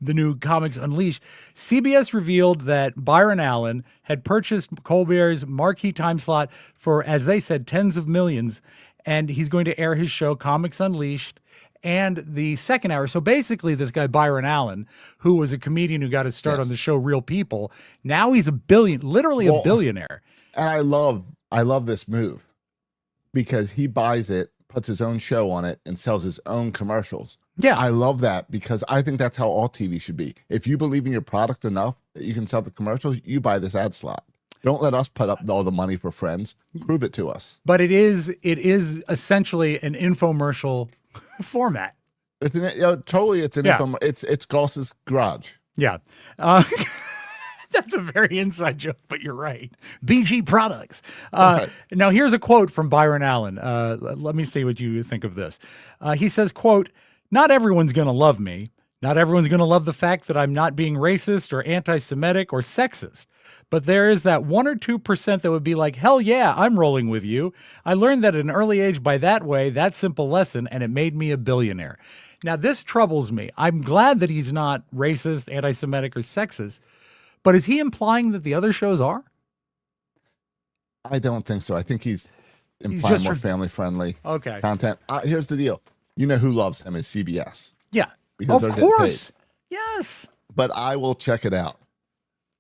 new Comics Unleashed. CBS revealed that Byron Allen had purchased Colbert's marquee time slot for, as they said, tens of millions, and he's going to air his show Comics Unleashed and the second hour. So basically this guy Byron Allen, who was a comedian who got his start on the show Real People, now he's a billionaire. And I love this move, because he buys it, puts his own show on it, and sells his own commercials. Yeah. I love that, because I think that's how all TV should be. If you believe in your product enough that you can sell the commercials, you buy this ad slot. Don't let us put up all the money for friends. Prove it to us. But it is essentially an infomercial format. It's totally. It's an infomercial. It's Goss's Garage. Yeah. That's a very inside joke, but you're right. BG Products. Right. Now, here's a quote from Byron Allen. Let me see what you think of this. He says, quote, "Not everyone's going to love me. Not everyone's going to love the fact that I'm not being racist or anti-Semitic or sexist. But there is that 1 or 2% that would be like, hell yeah, I'm rolling with you. I learned that at an early age by that simple lesson, and it made me a billionaire." Now, this troubles me. I'm glad that he's not racist, anti-Semitic, or sexist, but is he implying that the other shows are? I don't think so. I think he's implying more family-friendly content. Here's the deal. You know who loves him is CBS. Yeah, because of course. Yes. But I will check it out,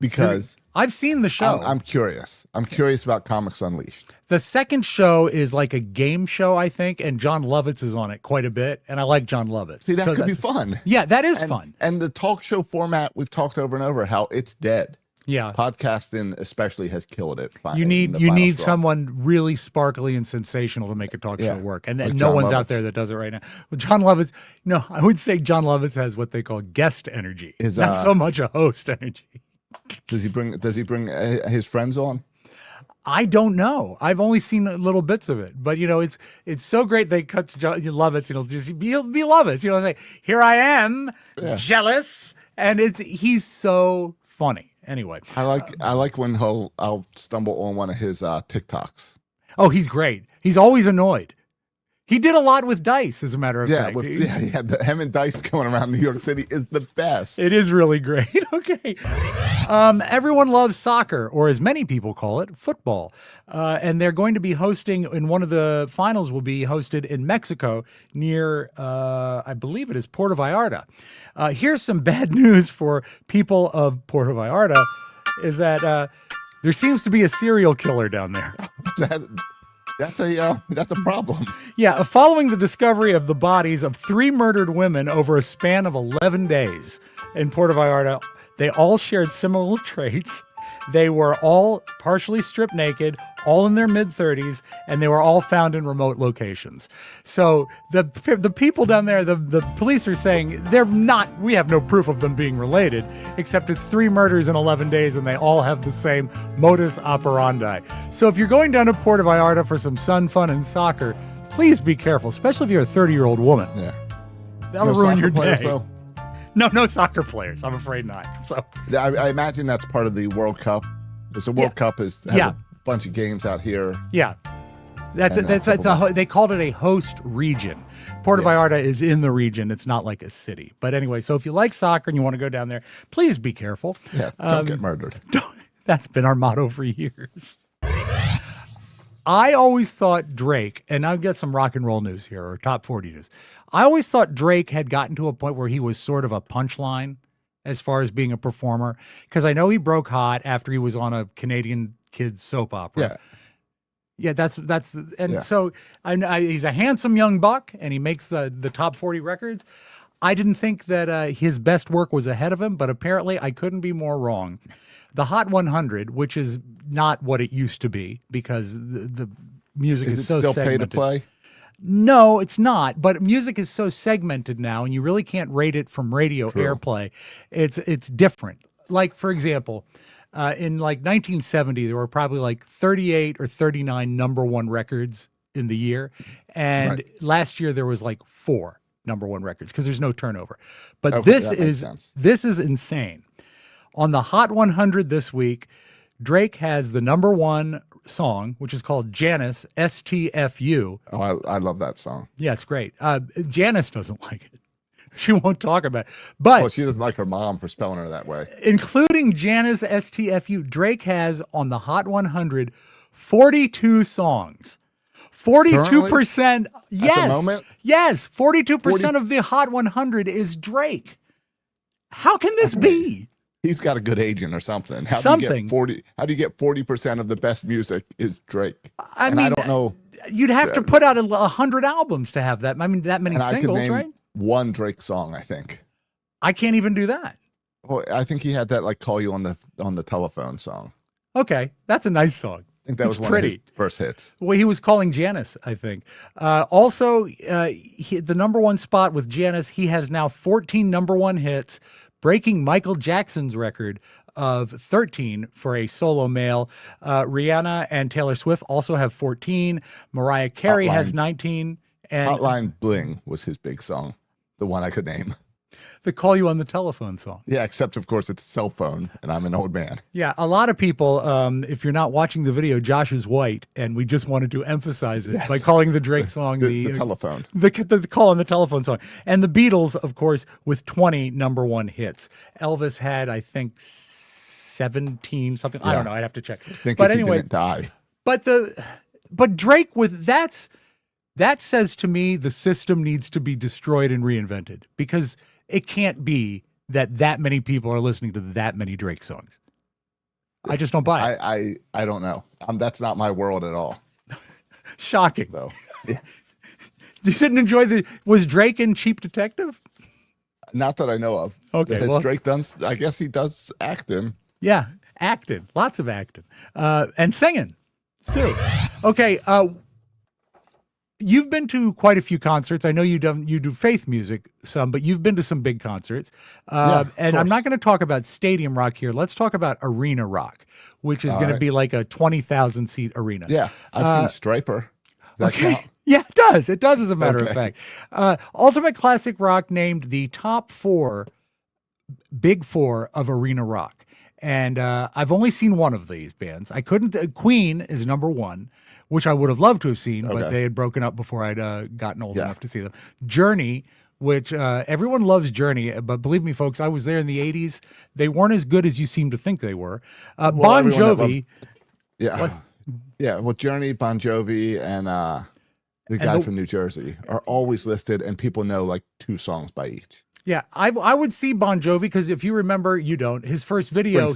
because I've seen the show. I'm curious. I'm curious about Comics Unleashed. The second show is like a game show, I think, and John Lovitz is on it quite a bit, and I like John Lovitz. See, that could be fun. Yeah, that is fun. And the talk show format, we've talked over and over how it's dead. Yeah. Podcasting especially has killed it. You need someone really sparkly and sensational to make a talk show work. And no one's out there that does it right now. Well, John Lovitz, I would say John Lovitz has what they call guest energy. Not so much a host energy. Does he bring his friends on? I don't know. I've only seen little bits of it, but it's so great. They cut to Lovitz, he'll be Lovitz, say, "Here I am, jealous," and he's so funny. Anyway, I like when I'll stumble on one of his TikToks. Oh, he's great. He's always annoyed. He did a lot with Dice, as a matter of fact. Him and Dice going around New York City is the best. It is really great. Okay. Everyone loves soccer, or as many people call it, football. And they're going to be hosting, and one of the finals will be hosted in Mexico near, I believe it is Puerto Vallarta. Here's some bad news for people of Puerto Vallarta, is that there seems to be a serial killer down there. That's a problem. Yeah, following the discovery of the bodies of 3 murdered women over a span of 11 days in Puerto Vallarta, they all shared similar traits. They were all partially stripped naked, all in their mid-30s, and they were all found in remote locations. So the people down there, the police are saying we have no proof of them being related, except it's 3 murders in 11 days, and they all have the same modus operandi. So if you're going down to Puerto Vallarta for some sun, fun, and soccer, please be careful, especially if you're a 30-year-old woman. Yeah. That'll ruin your day. Though? No soccer players. I'm afraid not. So I imagine that's part of the World Cup. Because the World Cup has a bunch of games out here. Yeah, they called it a host region. Puerto Vallarta is in the region. It's not like a city. But anyway, so if you like soccer and you want to go down there, please be careful. Yeah, don't get murdered. That's been our motto for years. I always thought Drake, and I'll get some rock and roll news here, or top 40 news. I always thought Drake had gotten to a point where he was sort of a punchline as far as being a performer, because I know he broke hot after he was on a Canadian kids soap opera. Yeah, so he's a handsome young buck, and he makes the top 40 records. I didn't think that his best work was ahead of him, but apparently I couldn't be more wrong. The Hot 100, which is not what it used to be, because the music is so segmented. Is it still pay to play? No, it's not. But music is so segmented now, and you really can't rate it from radio airplay. It's different. Like, for example, in like 1970, there were probably like 38 or 39 number one records in the year. And last year there was like 4 number one records because there's no turnover. But this is insane. On the Hot 100 this week, Drake has the number one song, which is called Janice, STFU. Oh, I love that song. Yeah, it's great. Janice doesn't like it. She won't talk about it. But she doesn't like her mom for spelling her that way. Including Janice, STFU, Drake has on the Hot 100 42 songs. 42%. Yes. At the moment? Yes. 42% of the Hot 100 is Drake. How can this be? He's got a good agent or something. How do you get 40% of the best music is Drake? I don't know. You'd have to put out 100 albums to have that. I mean, that many singles, right? One Drake song, I think. I can't even do that. Well, I think he had that like "Call You on the Telephone" song. Okay, that's a nice song. I think that was one of his first hits. Well, he was calling Janice, I think. Also, the number one spot with Janice, he has now 14 number one hits, breaking Michael Jackson's record of 13 for a solo male. Rihanna and Taylor Swift also have 14. Mariah Carey has 19. And Hotline Bling was his big song, the one I could name. The Call You on the Telephone song. Yeah, except, of course, it's cell phone, and I'm an old man. Yeah, a lot of people, if you're not watching the video, Josh is white, and we just wanted to emphasize it by calling the Drake song the telephone. The Call on the Telephone song. And the Beatles, of course, with 20 number one hits. Elvis had, I think, 17 something. Yeah. I don't know. I'd have to check. But anyway, he didn't die. But Drake that says to me the system needs to be destroyed and reinvented, because it can't be that many people are listening to that many Drake songs. I just don't buy it. I don't know. That's not my world at all. Shocking. Though. Yeah. You didn't enjoy was Drake in Cheap Detective? Not that I know of. Okay. Has Drake done, I guess he does acting. Yeah, acting. Lots of acting. And singing, too. Okay, you've been to quite a few concerts. I know you do faith music some, but you've been to some big concerts. And I'm not going to talk about stadium rock here. Let's talk about arena rock, which is going to be like a 20,000 seat arena. Yeah, I've seen Striper. Does that count? Yeah, it does. It does, as a matter of fact. Ultimate Classic Rock named the top big four of arena rock. And I've only seen one of these bands. I couldn't. Queen is number one, which I would have loved to have seen, but they had broken up before I'd gotten old enough to see them. Journey, which everyone loves Journey, but believe me, folks, I was there in the 80s. They weren't as good as you seem to think they were. Bon Jovi. Well, Journey, Bon Jovi, and the guy from New Jersey are always listed, and people know like 2 songs by each. Yeah, I would see Bon Jovi because if you remember, you don't. His first video,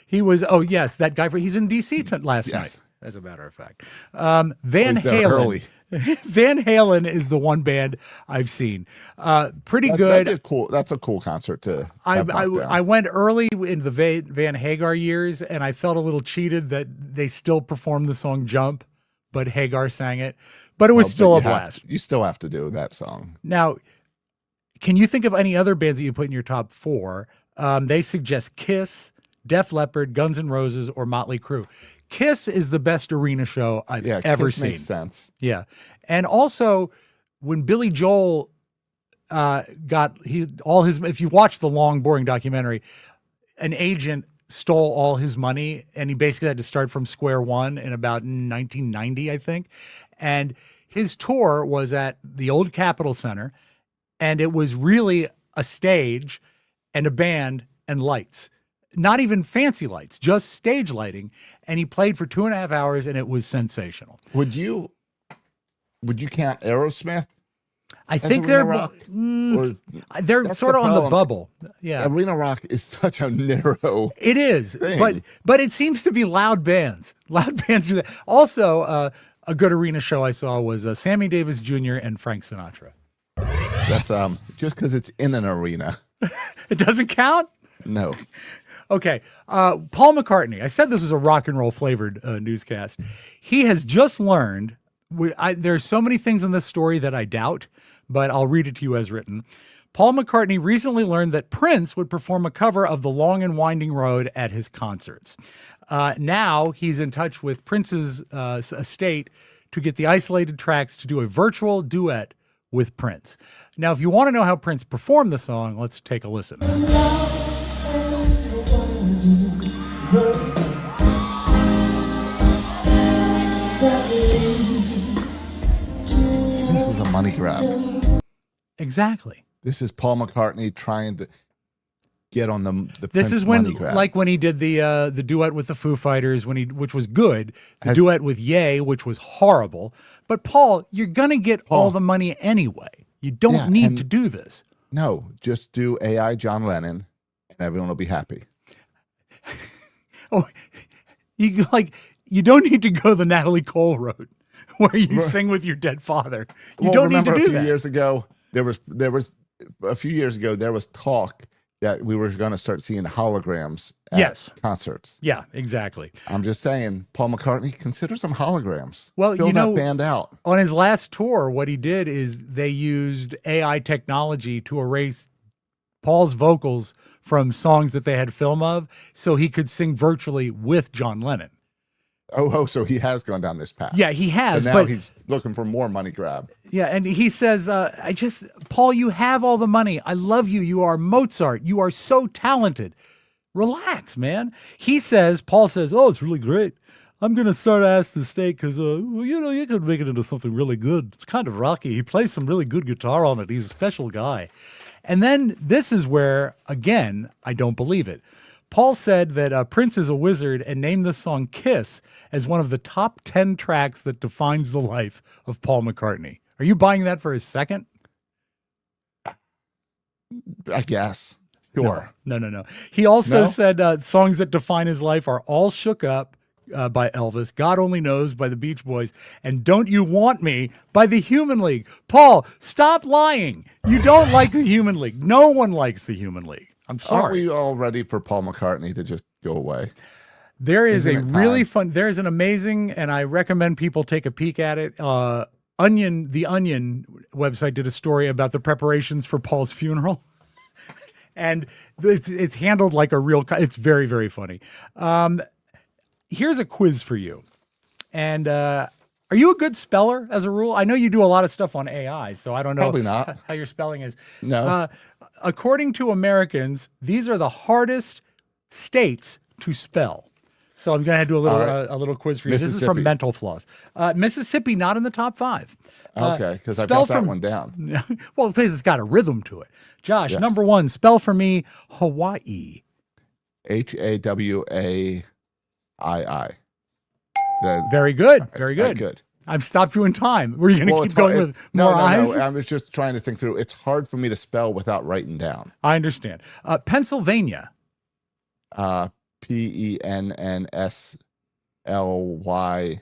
he was that guy. He's in DC last night. as a matter of fact. Van He's there Halen. early. Van Halen is the one band I've seen. Pretty good. That'd be cool. That's a cool concert to have knocked down. I went early in the Van Hagar years, and I felt a little cheated that they still performed the song Jump, but Hagar sang it. But it was still a blast. You still have to do that song. Now, can you think of any other bands that you put in your top 4? They suggest Kiss, Def Leppard, Guns N' Roses, or Motley Crue. Kiss is the best arena show I've ever Kiss seen. Makes sense. Yeah. And also, when Billy Joel got all his, if you watch the long, boring documentary, an agent stole all his money, and he basically had to start from square one in about 1990, I think. And his tour was at the old Capitol Center, and it was really a stage and a band and lights. Not even fancy lights, just stage lighting. And he played for 2.5 hours, and it was sensational. Would you count Aerosmith? I think Arena they're Rock? they're sort of on the bubble. Yeah, Arena Rock is such a narrow. it is, thing. but it seems to be loud bands. Loud bands do that. Also, a good arena show I saw was Sammy Davis Jr. and Frank Sinatra. That's just because it's in an arena. It doesn't count? No. Okay. Paul McCartney. I said this was a rock and roll flavored newscast. He has just learned, there's so many things in this story that I doubt, but I'll read it to you as written. Paul McCartney recently learned that Prince would perform a cover of The Long and Winding Road at his concerts. Now he's in touch with Prince's estate to get the isolated tracks to do a virtual duet with Prince. Now, if you want to know how Prince performed the song, let's take a listen. This is a money grab. Exactly. This is Paul McCartney trying to get on the This Prince is when, money grab. like when he did the duet with the Foo Fighters, which was good, the duet with Ye, which was horrible. But Paul, you're gonna get all the money anyway. You don't need to do this. No, just do AI John Lennon, and everyone will be happy. Oh, you don't need to go the Natalie Cole route, where you sing with your dead father. You don't need to do that. Years ago, there was a few years ago there was talk that we were going to start seeing holograms at concerts. Yeah, exactly. I'm just saying, Paul McCartney, consider some holograms. Well, Fill that band out. On his last tour, what he did is they used AI technology to erase Paul's vocals from songs that they had film of, so he could sing virtually with John Lennon. Oh, so he has gone down this path. Yeah, he has. But now he's looking for more money grab. Yeah, and he says, Paul, you have all the money. I love you. You are Mozart. You are so talented. Relax, man. Paul says, oh, it's really great. I'm going to start Ask the State because, you could make it into something really good. It's kind of rocky. He plays some really good guitar on it. He's a special guy. And then this is where, again, I don't believe it. Paul said that Prince is a wizard and named the song Kiss as one of the top 10 tracks that defines the life of Paul McCartney. Are you buying that for a second? I guess. Sure. No. He also said songs that define his life are All Shook Up by Elvis, God Only Knows by the Beach Boys, and Don't You Want Me by the Human League. Paul, stop lying. You don't like the Human League. No one likes the Human League. I'm sorry. Aren't we all ready for Paul McCartney to just go away? There's an amazing, and I recommend people take a peek at it. The Onion website did a story about the preparations for Paul's funeral. And it's handled like a real, it's very, very funny. Here's a quiz for you. And are you a good speller as a rule? I know you do a lot of stuff on AI, so I don't know Probably not. how your spelling is. No. According to Americans, these are the hardest states to spell. So I'm going to do a little quiz for you. This is from Mental Floss. Mississippi, not in the top 5. Okay, because I got that one down. Well, because it's got a rhythm to it. Josh, Yes. number 1, spell for me Hawaii. Hawaiii. Very good. Right, Very good. Good. I've stopped you in time. Were you going to keep going with more eyes? No. I was just trying to think through. It's hard for me to spell without writing down. I understand. Pennsylvania. PENNSSA. Lyvania.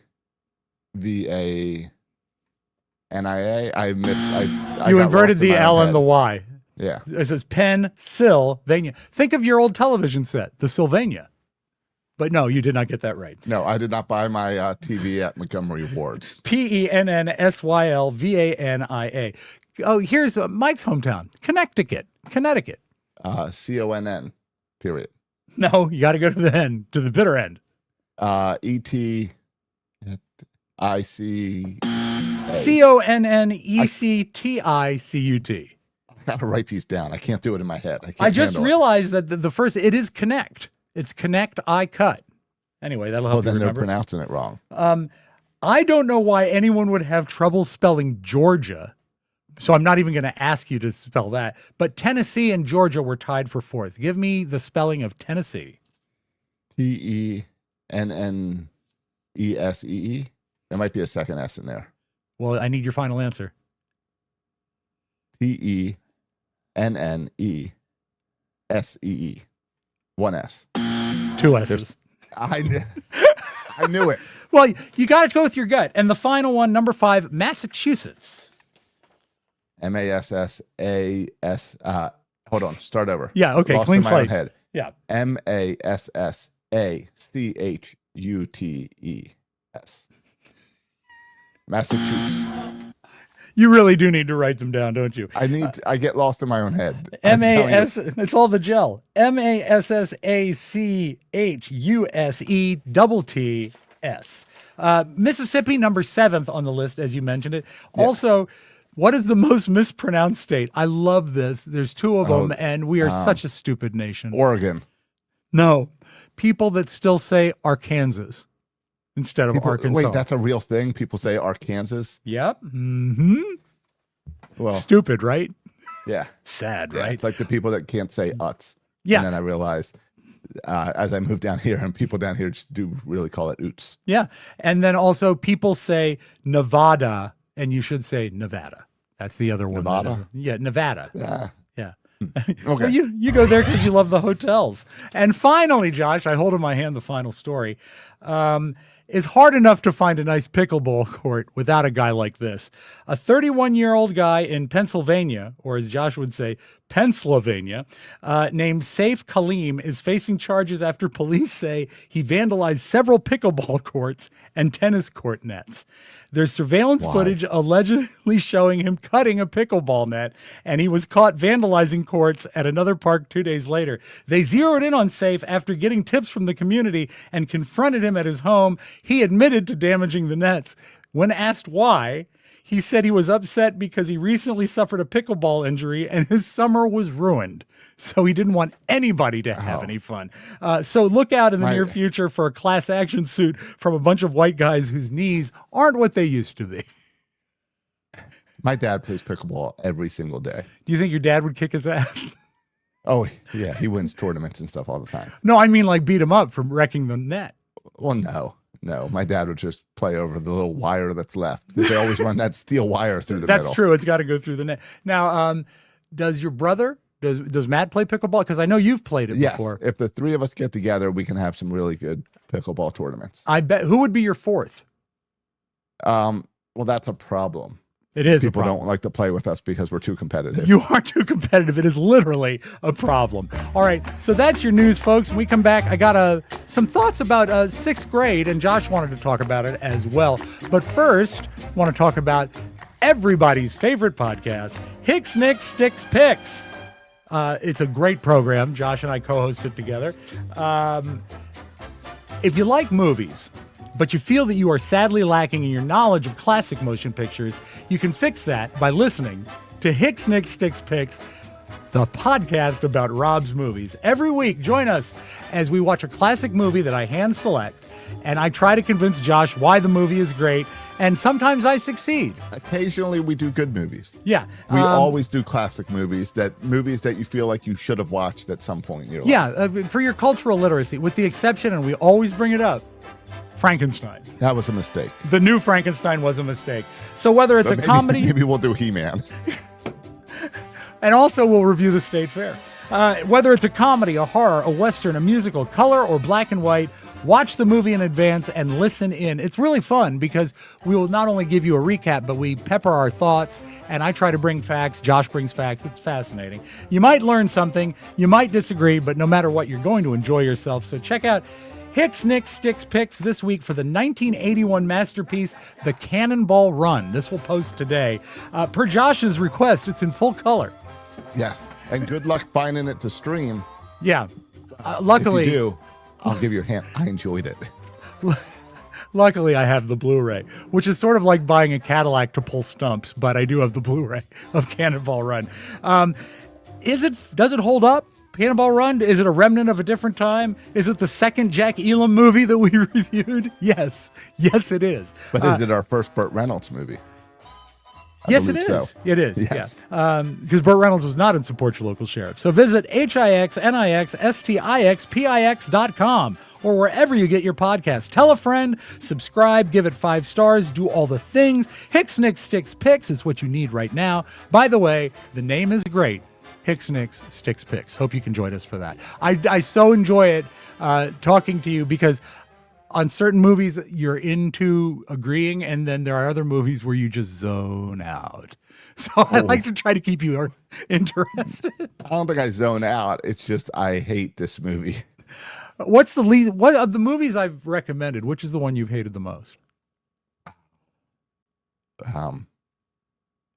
I missed. I You got inverted lost in the my own L and head. the Y. Yeah. It says Pennsylvania. Think of your old television set, the Sylvania. But no, you did not get that right. No, I did not buy my TV at Montgomery Ward's. Pennsylvania. Oh, here's Mike's hometown, Connecticut. CONN. Period. No, you got to go to the end, to the bitter end. ETIC. CONNECTICUT. I gotta write these down. I can't do it in my head. I just realized that the first, it is Connect. It's Connect I Cut. Anyway, that'll help you then remember. they're pronouncing it wrong. I don't know why anyone would have trouble spelling Georgia. So I'm not even going to ask you to spell that. But Tennessee and Georgia were tied for fourth. Give me the spelling of Tennessee. TENNESEE. There might be a second S in there. Well, I need your final answer. TENNESEE. One S. Two S's. I knew it. Well, you got to go with your gut. And the final one, number 5, Massachusetts. MASSAS. Hold on. Start over. Yeah, okay. Lost Clean in my own slate. head. Yeah. MASSACHUTES. Massachusetts. You really do need to write them down, don't you? I get lost in my own head. It's all the gel. MASSACHUSETTS. Mississippi, number 7th on the list, as you mentioned it. Yeah. Also, what is the most mispronounced state? I love this. There's 2 of them, and we are such a stupid nation. Oregon. No, people that still say Arkansas instead of Arkansas. Wait, that's a real thing? People say Arkansas? Yep. Mm-hmm. Well, Stupid, right? yeah. Sad, Yeah, right? it's like the people that can't say uts. Yeah. And then I realized as I moved down here, and people down here just do really call it oots. Yeah. And then also people say Nevada, and you should say Nevada. That's the other one. Nevada? Yeah, Nevada. Yeah. Yeah. Okay. Well, you go there because you love the hotels. And finally, Josh, I hold in my hand the final story. It's hard enough to find a nice pickleball court without a guy like this. A 31-year-old guy in Pennsylvania, or as Josh would say, Pennsylvania, named Saif Kaleem is facing charges after police say he vandalized several pickleball courts and tennis court nets. There's surveillance footage allegedly showing him cutting a pickleball net, and he was caught vandalizing courts at another park 2 days later. They zeroed in on Saif after getting tips from the community and confronted him at his home. He admitted to damaging the nets. When asked why, he said he was upset because he recently suffered a pickleball injury and his summer was ruined. So he didn't want anybody to have any fun. So look out in the near future for a class action suit from a bunch of white guys whose knees aren't what they used to be. My dad plays pickleball every single day. Do you think your dad would kick his ass? Oh, yeah. He wins tournaments and stuff all the time. No, I mean like beat him up from wrecking the net. Well, no. My dad would just play over the little wire that's left because they always run that steel wire through the middle. That's true. It's got to go through the net. Now, does your brother, does Matt play pickleball? Because I know you've played it before. If the 3 of us get together, we can have some really good pickleball tournaments. I bet. Who would be your 4th? Well, that's a problem. It is People a problem. don't like to play with us because we're too competitive. You are too competitive. It is literally a problem. All right, so that's your news, folks. When we come back, I got some thoughts about 6th grade, and Josh wanted to talk about it as well. But first, I want to talk about everybody's favorite podcast, Hicks, Nicks, Sticks, Picks. It's a great program. Josh and I co-host it together. If you like movies, but you feel that you are sadly lacking in your knowledge of classic motion pictures, you can fix that by listening to Hicks, Nicks, Sticks, Picks, the podcast about Rob's movies. Every week, join us as we watch a classic movie that I hand select, and I try to convince Josh why the movie is great, and sometimes I succeed. Occasionally, we do good movies. Yeah. We always do classic movies that you feel like you should have watched at some point in your life. Yeah, for your cultural literacy, with the exception, and we always bring it up, Frankenstein. That was a mistake. The new Frankenstein was a mistake. So whether it's But a comedy... Maybe we'll do He-Man. And also we'll review the State Fair. Whether it's a comedy, a horror, a western, a musical, color, or black and white, watch the movie in advance and listen in. It's really fun because we will not only give you a recap, but we pepper our thoughts, and I try to bring facts. Josh brings facts. It's fascinating. You might learn something. You might disagree, but no matter what, you're going to enjoy yourself. So check out Hicks, Nicks, Sticks, Picks this week for the 1981 masterpiece, The Cannonball Run. This will post today. Per Josh's request, it's in full color. Yes, and good luck finding it to stream. Yeah. Luckily, if you do, I'll give you a hint. I enjoyed it. Luckily, I have the Blu-ray, which is sort of like buying a Cadillac to pull stumps, but I do have the Blu-ray of Cannonball Run. Does it hold up? Cannonball Run? Is it a remnant of a different time? Is it the second Jack Elam movie that we reviewed? Yes. Yes, it is. But is it our first Burt Reynolds movie? Yes, it is. So. It is. Yes. Yeah. Because Burt Reynolds was not in Support Your Local Sheriff. So visit HIXNIXSTIXPIX.com or wherever you get your podcasts. Tell a friend, subscribe, give it 5 stars, do all the things. Hicks, Nicks, Sticks, Picks is what you need right now. By the way, the name is great. Hicks, Nicks, Sticks, Picks. Hope you can join us for that. I so enjoy it talking to you because on certain movies you're into agreeing, and then there are other movies where you just zone out. So I like to try to keep you interested. I don't think I zone out. It's just I hate this movie. What's the least? What of the movies I've recommended? Which is the one you've hated the most? I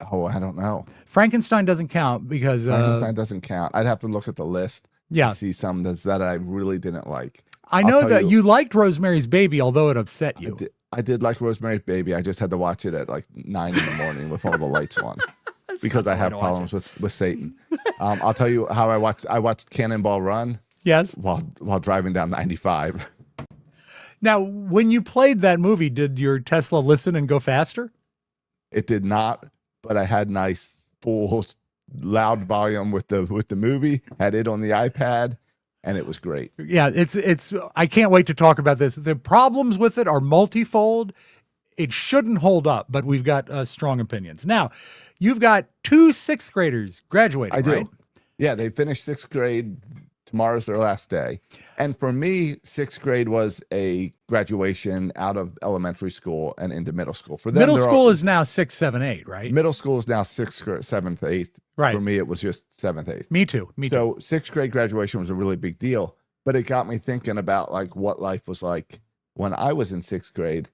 don't know. Frankenstein doesn't count because Frankenstein doesn't count. I'd have to look at the list. Yeah, and see some that I really didn't like. I know that you liked Rosemary's Baby, although it upset you. I did like Rosemary's Baby. I just had to watch it at like 9 in the morning with all the lights on because I have problems with Satan. I'll tell you how I watched Cannonball Run. Yes, while driving down 95. Now, when you played that movie, did your Tesla listen and go faster? It did not, but I had nice full loud volume with the movie. Had it on the iPad. And it was great. Yeah, it's. I can't wait to talk about this. The problems with it are multifold. It shouldn't hold up, but we've got strong opinions. Now, you've got 2 6th graders graduating. I do. Right? Yeah, they finished 6th grade. Tomorrow's their last day. And for me, 6th grade was a graduation out of elementary school and into middle school. For them, middle school is now 6, 7, 8, right? Middle school is now 6th grade, 7th, 8th. Right. For me, it was just 7th, 8th. Me too. So 6th grade graduation was a really big deal, but it got me thinking about like what life was like when I was in 6th grade,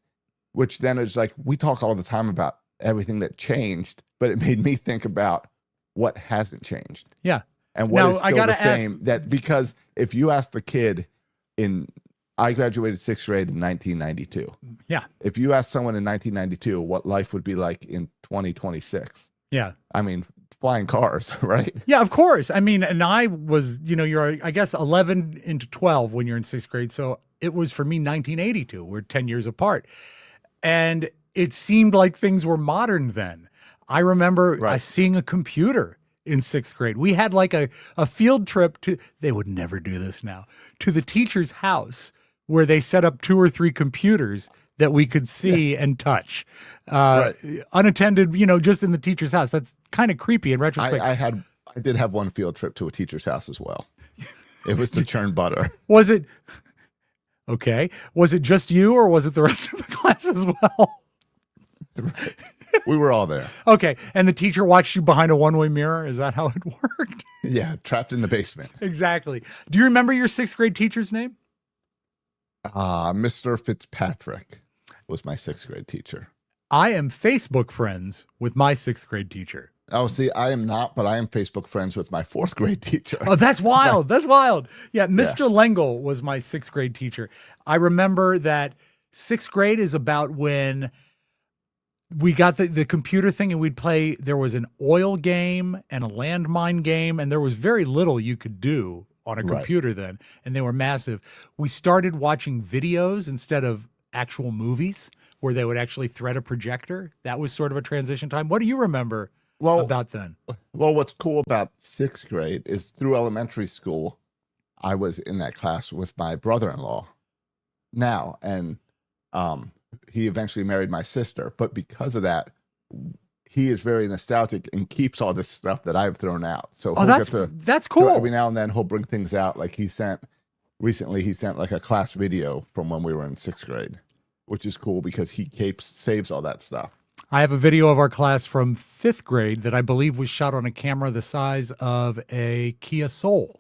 which then is like, we talk all the time about everything that changed, but it made me think about what hasn't changed. Yeah. And what is still the same. That because if you ask the kid I graduated 6th grade in 1992. Yeah. If you ask someone in 1992 what life would be like in 2026. Yeah. I mean, flying cars, right? Yeah, of course. I mean, and I was, you're, I guess, 11 into 12 when you're in 6th grade. So it was for me 1982. We're 10 years apart. And it seemed like things were modern then. I remember seeing a computer in 6th grade. We had like a field trip they would never do this now, to the teacher's house where they set up 2 or 3 computers that we could see and touch. Unattended, just in the teacher's house. That's kind of creepy in retrospect. I did have one field trip to a teacher's house as well. It was to churn butter. Was it just you or was it the rest of the class as well? Right. We were all there. Okay. And the teacher watched you behind a one-way mirror? Is that how it worked? Yeah, trapped in the basement. Exactly. Do you remember your 6th grade teacher's name? Mr. Fitzpatrick was my 6th grade teacher. I am Facebook friends with my 6th grade teacher. Oh, see, I am not, but I am Facebook friends with my 4th grade teacher. Oh, that's wild. That's wild. Yeah, Mr. Lengel was my 6th grade teacher. I remember that 6th grade is about when we got the computer thing and we'd play. There was an oil game and a landmine game, and there was very little you could do on a computer then, and they were massive. We started watching videos instead of actual movies where they would actually thread a projector. That was sort of a transition time. What do you remember about then? Well, what's cool about 6th grade is through elementary school, I was in that class with my brother-in-law now, and he eventually married my sister. But because of that, he is very nostalgic and keeps all this stuff that I've thrown out. So that's cool. So every now and then he'll bring things out. Like he sent recently he sent like a class video from when we were in 6th grade, which is cool because he saves all that stuff. I have a video of our class from 5th grade that I believe was shot on a camera the size of a Kia Soul.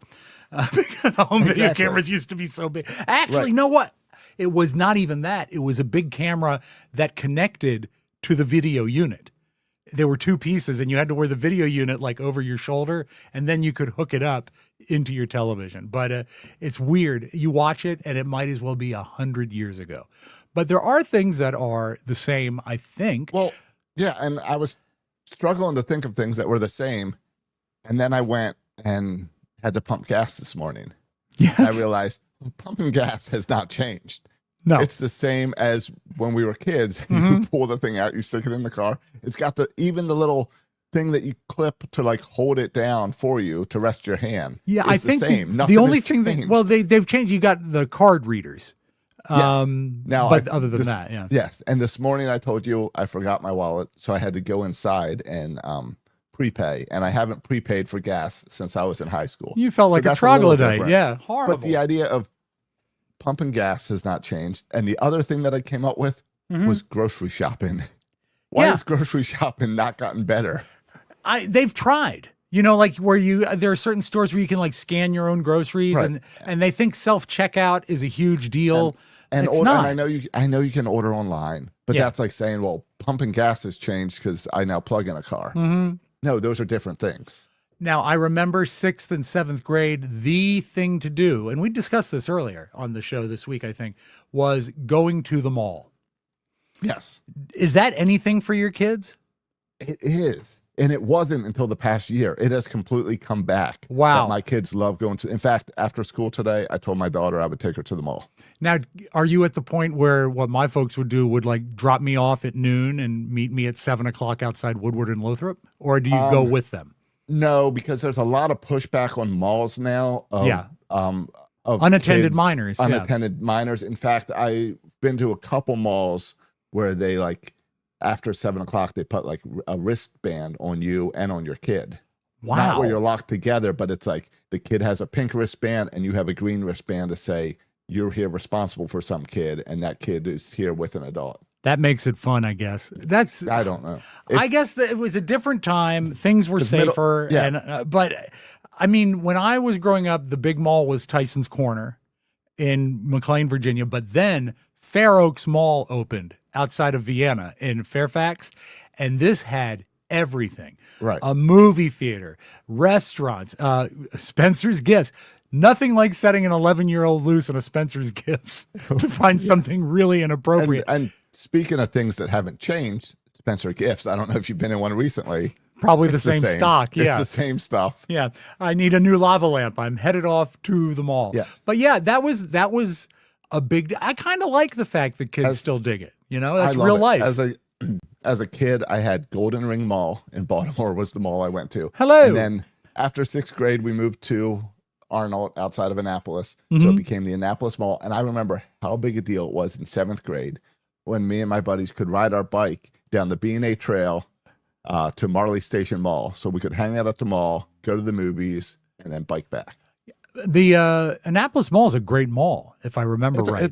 Because the home video cameras used to be so big. Actually, you know what? It was not even that. It was a big camera that connected to the video unit. There were 2 pieces, and you had to wear the video unit like over your shoulder, and then you could hook it up into your television. But it's weird. You watch it, and it might as well be 100 years ago. But there are things that are the same, I think. Well, yeah, and I was struggling to think of things that were the same, and then I went and had to pump gas this morning. Yes. I realized pumping gas has not changed. No. It's the same as when we were kids. Mm-hmm. You pull the thing out, you stick it in the car. It's got even the little thing that you clip to like hold it down for you to rest your hand. Yeah, I think the same. the only thing they've changed. You got the card readers. Yes. Now, but other than that, yeah. Yes. And this morning I told you I forgot my wallet, so I had to go inside and prepay. And I haven't prepaid for gas since I was in high school. You felt like a troglodyte. Yeah, horrible. But the idea of pumping gas has not changed. And the other thing that I came up with was grocery shopping. Why has grocery shopping not gotten better? They've tried. You know, like there are certain stores where you can like scan your own groceries, and they think self-checkout is a huge deal. And it's not. And I know you can order online, but that's like saying, well, pumping gas has changed because I now plug in a car. No, those are different things. Now, I remember 6th and 7th grade, the thing to do, and we discussed this earlier on the show this week, I think, was going to the mall. Yes. Is that anything for your kids? It is. And it wasn't until the past year. It has completely come back. Wow. That my kids love going to. In fact, after school today, I told my daughter I would take her to the mall. Now, are you at the point where what my folks would do would like drop me off at noon and meet me at 7 o'clock outside Woodward and Lothrop? Or do you go with them? No, because there's a lot of pushback on malls now. Of unattended kids, minors. Unattended minors. In fact, I've been to a couple malls where they like, after 7 o'clock, they put like a wristband on you and on your kid. Wow. Not where you're locked together, but it's like the kid has a pink wristband and you have a green wristband to say you're here responsible for some kid, and that kid is here with an adult. That makes it fun, I guess. I don't know. I guess that it was a different time. Things were safer. But I mean, when I was growing up, the big mall was Tyson's Corner in McLean, Virginia. But then Fair Oaks Mall opened outside of Vienna in Fairfax. And this had everything. Right. A movie theater, restaurants, Spencer's Gifts. Nothing like setting an 11-year-old loose on a Spencer's Gifts to find something really inappropriate. And speaking of things that haven't changed, Spencer Gifts, I don't know if you've been in one recently. Probably the same stock. Yeah. It's the same stuff. Yeah. I need a new lava lamp. I'm headed off to the mall. Yeah. But yeah, that was a big, I kind of like the fact that kids still dig it. You know, that's real life. As a kid, I had Golden Ring Mall in Baltimore was the mall I went to. Hello. And then after 6th grade, we moved to Arnold outside of Annapolis. So it became the Annapolis Mall. And I remember how big a deal it was in 7th grade when me and my buddies could ride our bike down the B&A Trail to Marley Station Mall. So we could hang out at the mall, go to the movies, and then bike back. The Annapolis Mall is a great mall, if I remember right.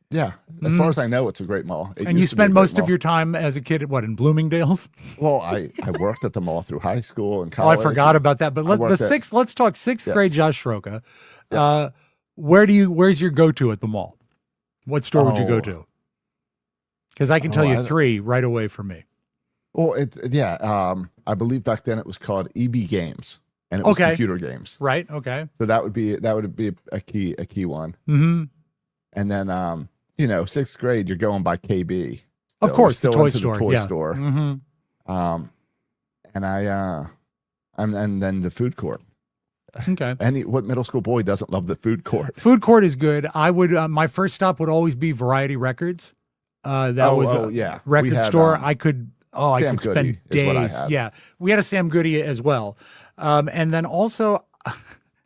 Yeah. As far as I know, it's a great mall. And you spent most of your time as a kid at what, in Bloomingdale's? Well, I worked at the mall through high school and college. Oh, I forgot about that. But let's talk 6th grade Josh Schroka. Yes. Where's your go-to at the mall? What store would you go to? Because I can tell you 3 right away for me. Well, I believe back then it was called EB Games, and it was computer games. Right. Okay. So that would be a key one. Mm-hmm. And then 6th grade, you're going by KB. Of course, still the toy into store. The toy store. Mm-hmm. And then the food court. Okay. What middle school boy doesn't love the food court? Food court is good. I would. My first stop would always be Variety Records. That was a record store. I could spend days. Yeah, we had a Sam Goody as well. And then also,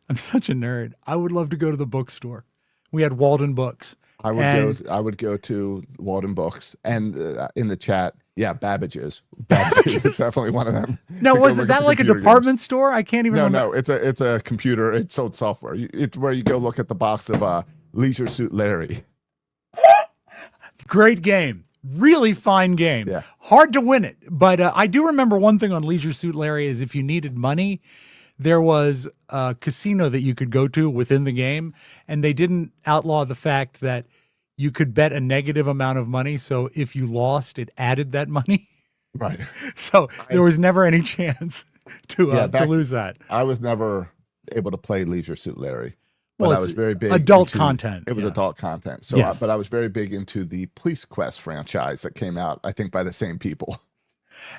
I'm such a nerd. I would love to go to the bookstore. We had Walden Books, I would go to Walden Books, and in the chat, yeah, Babbage's. Babbage is definitely one of them. No, was that like a department store? I can't even remember. No, it's a computer. It's sold software. It's where you go look at the box of Leisure Suit Larry. Great game. Really fine game. Yeah. Hard to win it. But I do remember one thing on Leisure Suit Larry is if you needed money, there was a casino that you could go to within the game, and they didn't outlaw the fact that you could bet a negative amount of money. So if you lost, it added that money. Right. So there was never any chance to lose that. I was never able to play Leisure Suit Larry. But I was very big adult content. It was adult content. So, Yes. but I was very big into the Police Quest franchise that came out, I think, by the same people.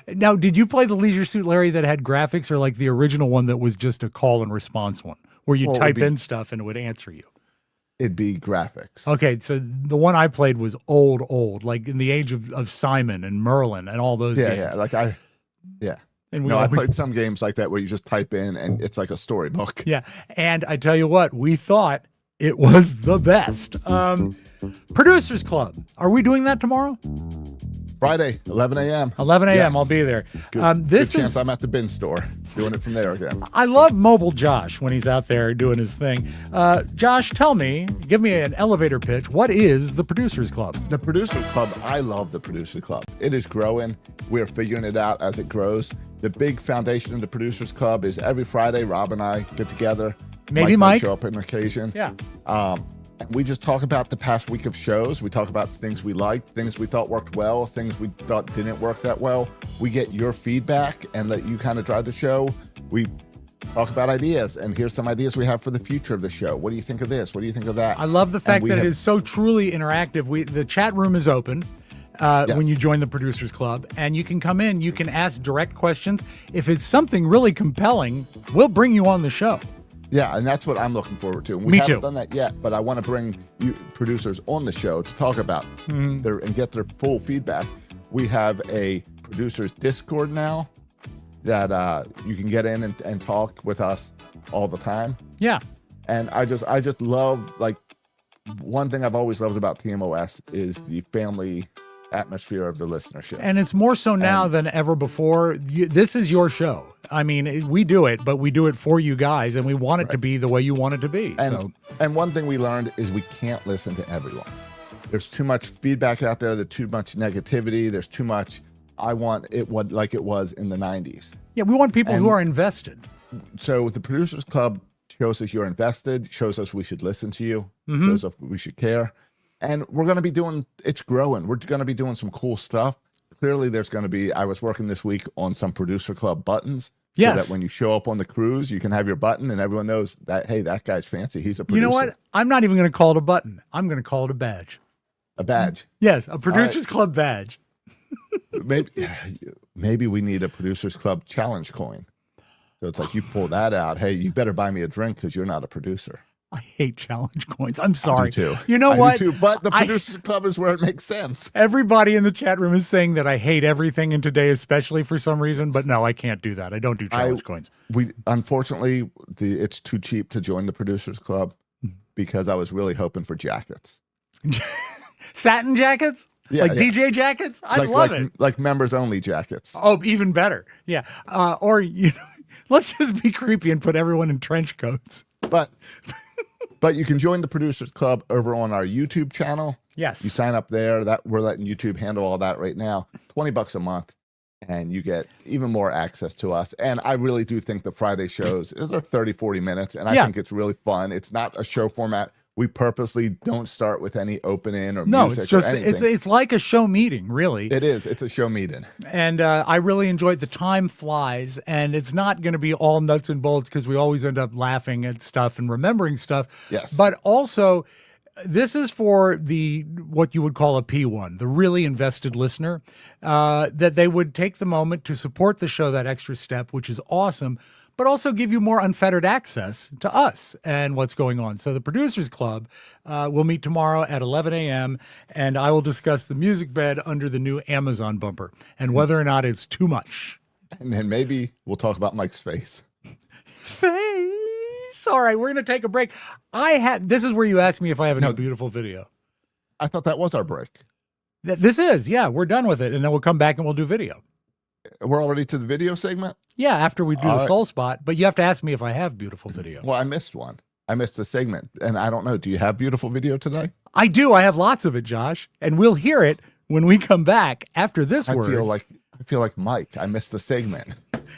Now, did you play the Leisure Suit Larry that had graphics, or like the original one that was just a call and response one, where you type in stuff and it would answer you? It'd be graphics. Okay, so the one I played was old, like in the age of Simon and Merlin and all those games. Yeah. And I played some games like that where you just type in and it's like a storybook. Yeah, and I tell you what, we thought it was the best. Producers Club. Are we doing that tomorrow? Friday, 11 a.m. 11 a.m. Yes. I'll be there. Good, this good chance I'm at the bin store doing it from there again. I love Mobile Josh when he's out there doing his thing. Josh, tell me, give me an elevator pitch. What is the Producers Club? The Producers Club, I love the Producers Club. It is growing. We're figuring it out as it grows. The big foundation of the Producers Club is every Friday, Rob and I get together. Maybe Mike Mike. will show up on occasion. Yeah. And we just talk about the past week of shows. We talk about things we liked, things we thought worked well, things we thought didn't work that well. We get your feedback and let you kind of drive the show. We talk about ideas, and here's some ideas we have for the future of the show. What do you think of this? What do you think of that? I love the fact that it is so truly interactive. The chat room is open when you join the Producers Club, and you can come in, you can ask direct questions. If it's something really compelling, we'll bring you on the show. Yeah, and that's what I'm looking forward to. Me haven't too. done that yet, but I want to bring you producers on the show to talk about and get their full feedback. We have a producers Discord now that you can get in and talk with us all the time. Yeah. And I just love, like, one thing I've always loved about TMOS is the family atmosphere of the listenership. And it's more so now than ever before. This is your show. I mean, we do it, but we do it for you guys, and we want it to be the way you want it to be. And one thing we learned is we can't listen to everyone. There's too much feedback out there. There's too much negativity. There's too much, I want it like it was in the 90s. Yeah, we want people who are invested. So the Producers Club shows us you're invested, shows us we should listen to you, shows us we should care. And we're going to be it's growing. We're going to be doing some cool stuff. Clearly, I was working this week on some Producer Club buttons. Yes. So that when you show up on the cruise, you can have your button and everyone knows that, hey, that guy's fancy. He's a producer. You know what? I'm not even going to call it a button. I'm going to call it a badge. A badge? Yes, a Producers Club badge. Maybe we need a Producers Club challenge coin. So it's like you pull that out. Hey, you better buy me a drink because you're not a producer. I hate challenge coins. I'm sorry. I do too. You know what? I do too, but the Producers Club is where it makes sense. Everybody in the chat room is saying that I hate everything in today, especially for some reason. But no, I can't do that. I don't do challenge coins. Unfortunately, it's too cheap to join the Producers Club because I was really hoping for jackets. Satin jackets? Yeah, like DJ jackets? I love it. Like members only jackets. Oh, even better. Yeah. Or let's just be creepy and put everyone in trench coats. But you can join the Producers Club over on our YouTube channel. Yes. You sign up there. That we're letting YouTube handle all that right now. $20 a month, and you get even more access to us. And I really do think the Friday shows are 30, 40 minutes, and I think it's really fun. It's not a show format. We purposely don't start with any opening or music it's just or anything. it's like a show meeting, really. It is. It's a show meeting. And I really enjoyed the time flies, and it's not going to be all nuts and bolts because we always end up laughing at stuff and remembering stuff. Yes. But also, this is for what you would call a P1, the really invested listener, that they would take the moment to support the show that extra step, which is awesome, but also give you more unfettered access to us and what's going on. So the Producers Club will meet tomorrow at 11 a.m., and I will discuss the music bed under the new Amazon bumper and whether or not it's too much. And then maybe we'll talk about Mike's face. Face. All right, we're going to take a break. This is where you ask me if I have a new beautiful video. I thought that was our break. This is, yeah, we're done with it. And then we'll come back and we'll do video. We're already to the video segment? Yeah, after we do All the right. soul spot. But you have to ask me if I have beautiful video. Well, I missed one. I missed the segment. And I don't know. Do you have beautiful video today? I do. I have lots of it, Josh. And we'll hear it when we come back after this I word. feel like Mike. I missed the segment.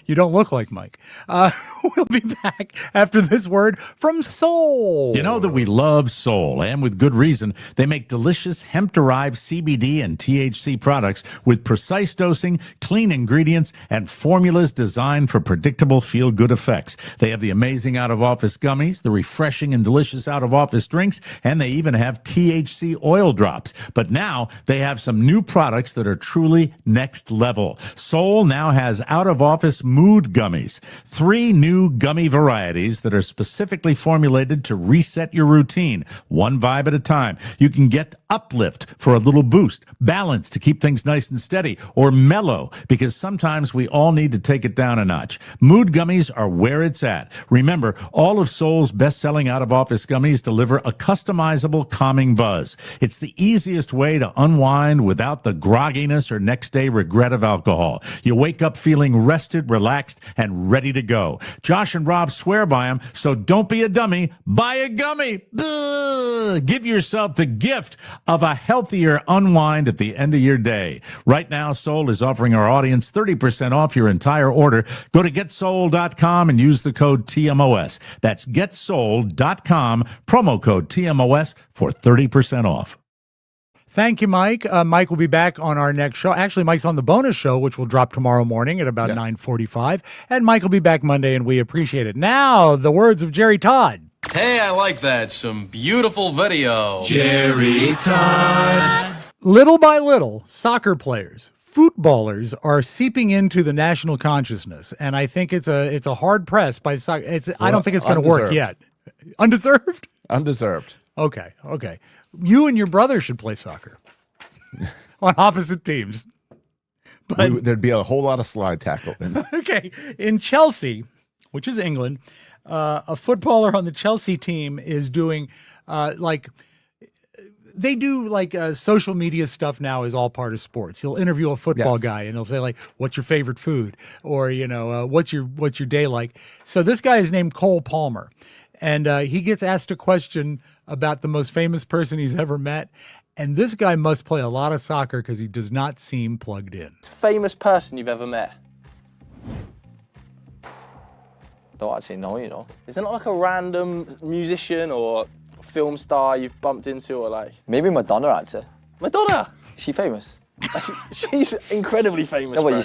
You don't look like Mike. We'll be back after this word from Soul. You know that we love Soul, and with good reason. They make delicious hemp-derived CBD and THC products with precise dosing, clean ingredients, and formulas designed for predictable feel-good effects. They have the amazing out-of-office gummies, the refreshing and delicious out-of-office drinks, and they even have THC oil drops. But now they have some new products that are truly next level. Soul now has out-of-office mood gummies, 3 new gummy varieties that are specifically formulated to reset your routine, one vibe at a time. You can get uplift for a little boost, balance to keep things nice and steady, or mellow because sometimes we all need to take it down a notch. Mood gummies are where it's at. Remember, all of Soul's best-selling out-of-office gummies deliver a customizable calming buzz. It's the easiest way to unwind without the grogginess or next-day regret of alcohol. You wake up feeling rested, relaxed, and ready to go. Josh and Rob swear by them, so don't be a dummy. Buy a gummy. Ugh. Give yourself the gift of a healthier unwind at the end of your day. Right now, Soul is offering our audience 30% off your entire order. Go to getsoul.com and use the code TMOS. That's getsoul.com, promo code TMOS for 30% off. Thank you, Mike. Mike will be back on our next show. Actually, Mike's on the bonus show, which will drop tomorrow morning at about 9:45. And Mike will be back Monday, and we appreciate it. Now, the words of Jerry Todd. Hey, I like that. Some beautiful video. Jerry Todd. Little by little, soccer players, footballers are seeping into the national consciousness, and I think it's a hard press by soccer. I don't think it's going to work yet. Undeserved? Undeserved. Okay. You and your brother should play soccer on opposite teams. But There'd be a whole lot of slide tackle. okay, in Chelsea, which is England, a footballer on the Chelsea team is doing they do social media stuff now is all part of sports. He'll interview a football guy and he'll say like, "What's your favorite food?" or "What's your day like?" So this guy is named Cole Palmer, and he gets asked a question about the most famous person he's ever met, and this guy must play a lot of soccer because he does not seem plugged in. Famous person you've ever met? Don't actually know, you know. Is there not like a random musician or film star you've bumped into or like? Maybe Madonna, actually. Madonna? Is she famous? She's incredibly famous. No, but bro.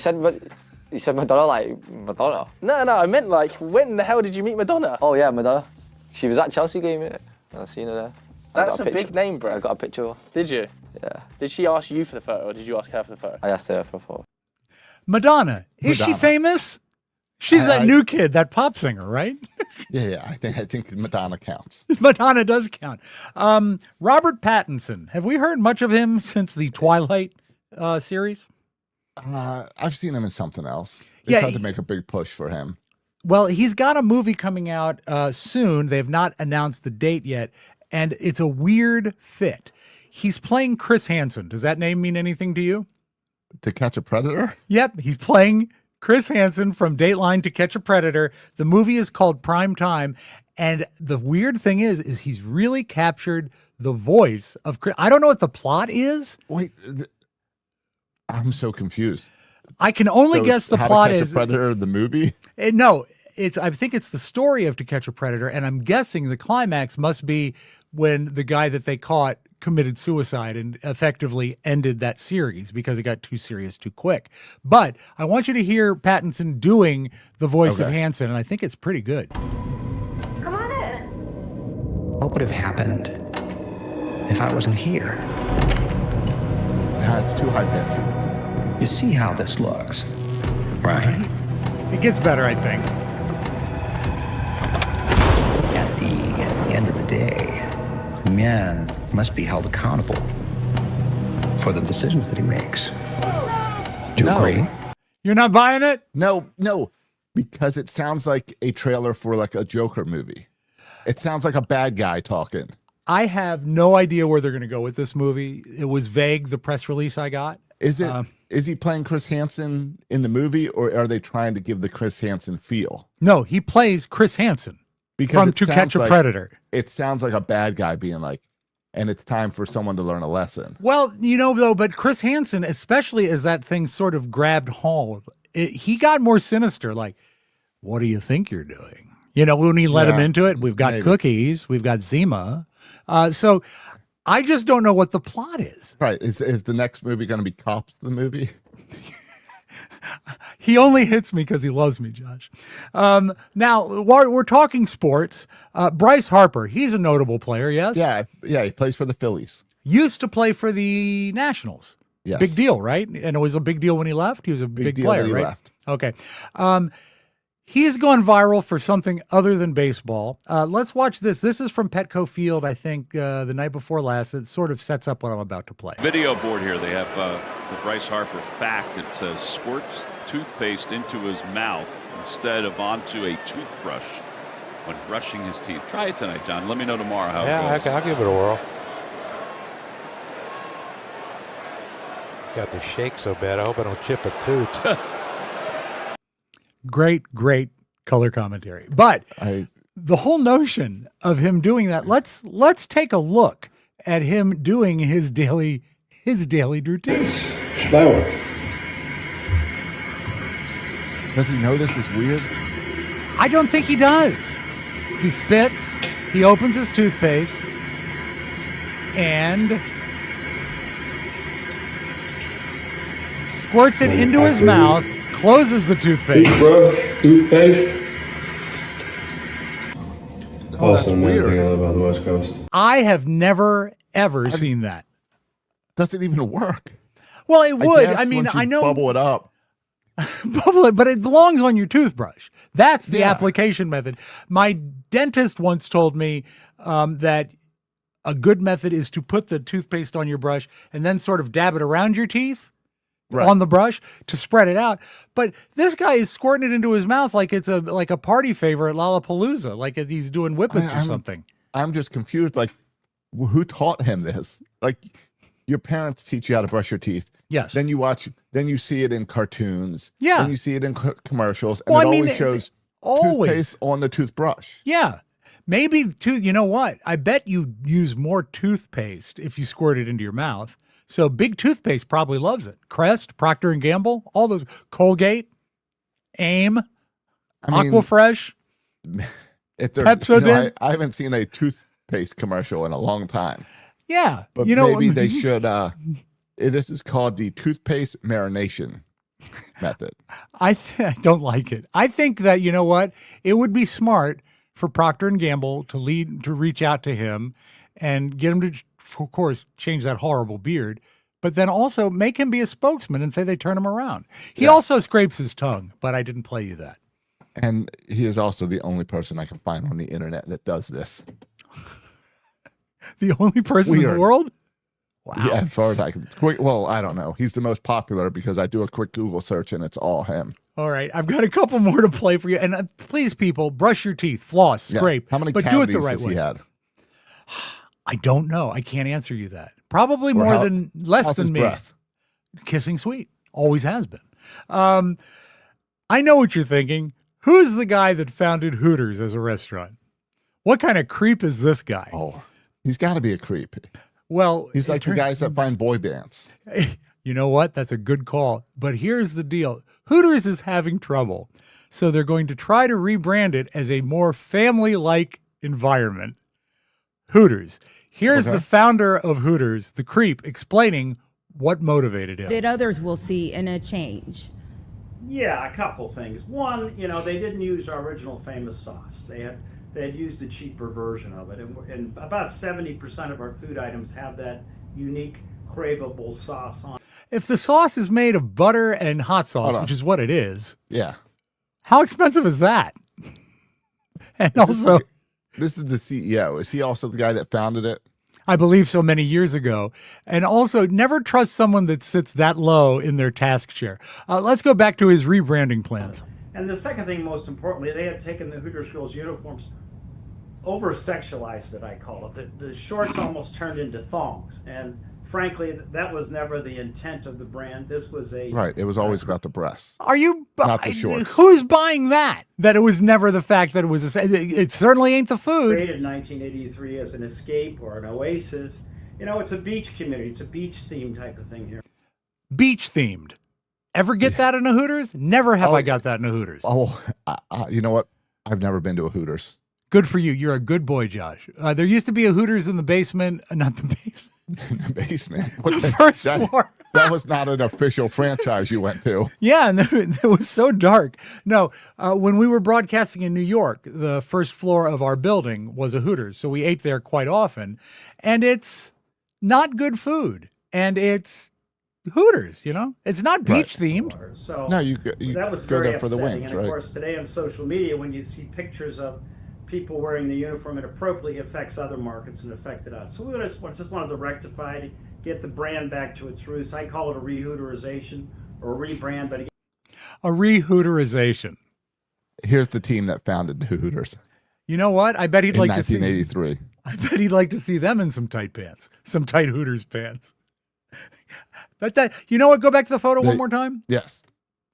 you said Madonna like Madonna. No, I meant like, when the hell did you meet Madonna? Oh yeah, Madonna. She was at Chelsea game, innit? I've seen her there. That's a big name, bro. I got a picture of her. Did you? Yeah. Did she ask you for the photo or did you ask her for the photo? I asked her for a photo. Madonna. Is she famous? She's that new kid, that pop singer, right? Yeah. I think Madonna counts. Madonna does count. Robert Pattinson. Have we heard much of him since the Twilight series? I've seen him in something else. They tried to make a big push for him. Well, he's got a movie coming out soon. They have not announced the date yet, and it's a weird fit. He's playing Chris Hansen. Does that name mean anything to you? To Catch a Predator? Yep, he's playing Chris Hansen from Dateline To Catch a Predator. The movie is called Prime Time, and the weird thing is he's really captured the voice of Chris. I don't know what the plot is. Wait, I'm so confused. I can only guess the plot is How to Catch a Predator, the movie? No, I think it's the story of To Catch a Predator, and I'm guessing the climax must be when the guy that they caught committed suicide and effectively ended that series because it got too serious too quick. But I want you to hear Pattinson doing the voice of Hansen, and I think it's pretty good. Come on in. What would have happened if I wasn't here? It's too high pitched. You see how this looks, right? It gets better, I think. At the end of the day, a man must be held accountable for the decisions that he makes. Do you agree? You're not buying it? No, because it sounds like a trailer for like a Joker movie. It sounds like a bad guy talking. I have no idea where they're going to go with this movie. It was vague, the press release I got. Is he playing Chris Hansen in the movie, or are they trying to give the Chris Hansen feel? No, he plays Chris Hansen from To Catch a Predator. It sounds like a bad guy being like, and it's time for someone to learn a lesson. Well, though, but Chris Hansen, especially as that thing sort of grabbed hold, he got more sinister. Like, what do you think you're doing? When he let him into it, we've got cookies, we've got Zima. So I just don't know what the plot is. Right. Is the next movie going to be Cops the movie? He only hits me because he loves me, Josh. Now, while we're talking sports, Bryce Harper, he's a notable player, yes? Yeah, he plays for the Phillies. Used to play for the Nationals. Yes. Big deal, right? And it was a big deal when he left? He was a big player, when he right? left. Okay. He's gone viral for something other than baseball. Let's watch this. This is from Petco Field, I think, the night before last. It sort of sets up what I'm about to play. Video board here. They have the Bryce Harper fact. It says squirts toothpaste into his mouth instead of onto a toothbrush when brushing his teeth. Try it tonight, John. Let me know tomorrow how it goes. Yeah, I'll give it a whirl. Got the shake so bad, I hope I don't chip a tooth. Great color commentary. But the whole notion of him doing that, let's take a look at him doing his daily routine. Flower. Does he know this is weird? I don't think he does. He spits, he opens his toothpaste, and squirts it into his mouth, closes the toothpaste. Toothpaste. Oh, that's weird. About the West Coast. I have never, ever seen that. Doesn't even work. Well, it would. I mean, I know. Bubble it up. Bubble it, but it belongs on your toothbrush. That's the application method. My dentist once told me that a good method is to put the toothpaste on your brush and then sort of dab it around your teeth. Right. On the brush to spread it out. But this guy is squirting it into his mouth like it's a party favor at Lollapalooza, like he's doing whippets or something. I'm just confused. Like, who taught him this? Like, your parents teach you how to brush your teeth. Yes. Then you see it in cartoons. Yeah. Then you see it in commercials. And always shows toothpaste on the toothbrush. Yeah. Maybe, you know what? I bet you use more toothpaste if you squirt it into your mouth. So Big Toothpaste probably loves it. Crest, Procter & Gamble, all those, Colgate, AIM, Aquafresh, Pepsodent. I haven't seen a toothpaste commercial in a long time. Yeah. But maybe they should, this is called the toothpaste marination method. I don't like it. I think that, you know what? It would be smart for Procter & Gamble to reach out to him and get him to, of course, change that horrible beard, but then also make him be a spokesman and say they turn him around. He also scrapes his tongue, but I didn't play you that. And he is also the only person I can find on the internet that does this. The only person in the world? Wow. Yeah, as far as I can. Well, I don't know. He's the most popular because I do a quick Google search and it's all him. All right. I've got a couple more to play for you. And please, people, brush your teeth, floss, scrape. How many but cavities do it the right has way. he had? I don't know. I can't answer you that. Probably less than me. Breath? Kissing sweet. Always has been. I know what you're thinking. Who's the guy that founded Hooters as a restaurant? What kind of creep is this guy? Oh, he's got to be a creep. Well, he's like the guys that find boy bands. You know what? That's a good call. But here's the deal. Hooters is having trouble. So they're going to try to rebrand it as a more family-like environment. Hooters. Here's the founder of Hooters, the creep, explaining what motivated him. That others will see in a change. Yeah, a couple things. One, they didn't use our original famous sauce. They had used a cheaper version of it. And about 70% of our food items have that unique, craveable sauce on. If the sauce is made of butter and hot sauce, which is what it is, how expensive is that? And this is the CEO. Is he also the guy that founded it? I believe so, many years ago. And also, never trust someone that sits that low in their task chair. Let's go back to his rebranding plans. And the second thing, most importantly, they had taken the Hooters girls' uniforms over-sexualized it, I call it. The shorts almost turned into thongs. And frankly, that was never the intent of the brand. This was a... Right. It was always about the breasts. Are you... Not the shorts. Who's buying that? That it was never the fact that it was... It certainly ain't the food. Created in 1983 as an escape or an oasis. You know, it's a beach community. It's a beach-themed type of thing here. Beach-themed. Ever get that in a Hooters? Never have I got that in a Hooters. Oh, you know what? I've never been to a Hooters. Good for you. You're a good boy, Josh. There used to be a Hooters in the basement. Not the basement. In the basement? The first floor. That was not an official franchise you went to. Yeah, and it was so dark. No, when we were broadcasting in New York, the first floor of our building was a Hooters. So we ate there quite often. And it's not good food. And it's Hooters, you know? It's not beach themed. So no, you that was go very there for the upsetting. wings, and of right? course, today on social media, when you see pictures of people wearing the uniform, it appropriately affects other markets and affected us. So we just wanted to rectify to get the brand back to its roots. I call it a re-Hooterization or a rebrand, but again, a re-Hooterization. Here's the team that founded the Hooters. You know what? I bet he'd like to see 1983. I bet he'd like to see them in some tight pants, some tight Hooters pants. But that, you know what? Go back to the photo one more time. Yes.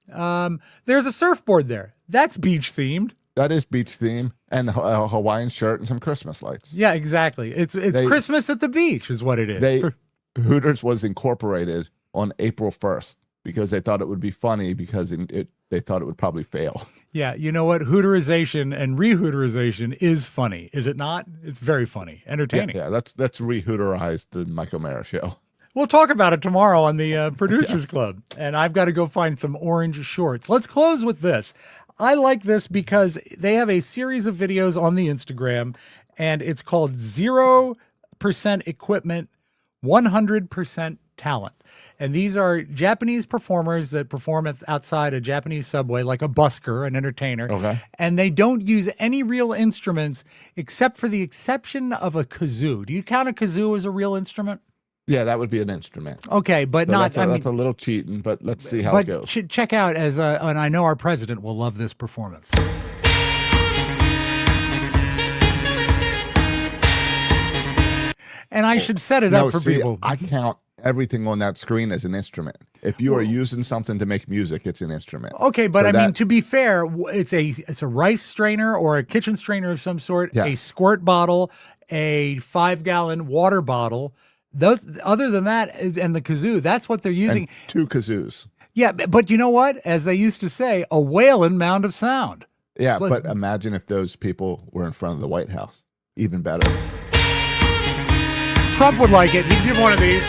There's a surfboard there. That's beach themed. That is beach theme and a Hawaiian shirt and some Christmas lights. Yeah, exactly. It's Christmas at the beach is what it is. Hooters was incorporated on April 1st because they thought it would be funny because they thought it would probably fail. Yeah, you know what? Hooterization and re-Hooterization is funny, is it not? It's very funny, entertaining. Yeah, let's re-Hooterize the Mike O'Mara show. We'll talk about it tomorrow on the Producers Club, and I've got to go find some orange shorts. Let's close with this. I like this because they have a series of videos on the Instagram, and it's called 0% Equipment, 100% Talent. And these are Japanese performers that perform outside a Japanese subway, like a busker, an entertainer. Okay. And they don't use any real instruments except for the exception of a kazoo. Do you count a kazoo as a real instrument? Yeah, that would be an instrument. Okay, but So not. that's a little cheating, but let's see how it goes. Check out and I know our president will love this performance. And I should set it up for people. I count everything on that screen as an instrument. If you are using something to make music, it's an instrument. Okay, but I mean, to be fair, it's a rice strainer or a kitchen strainer of some sort, a squirt bottle, a 5-gallon water bottle. Other than that, and the kazoo, that's what they're using. And 2 kazoos. Yeah, but you know what? As they used to say, a wailing mound of sound. Yeah, but imagine if those people were in front of the White House. Even better. Trump would like it. He'd give one of these.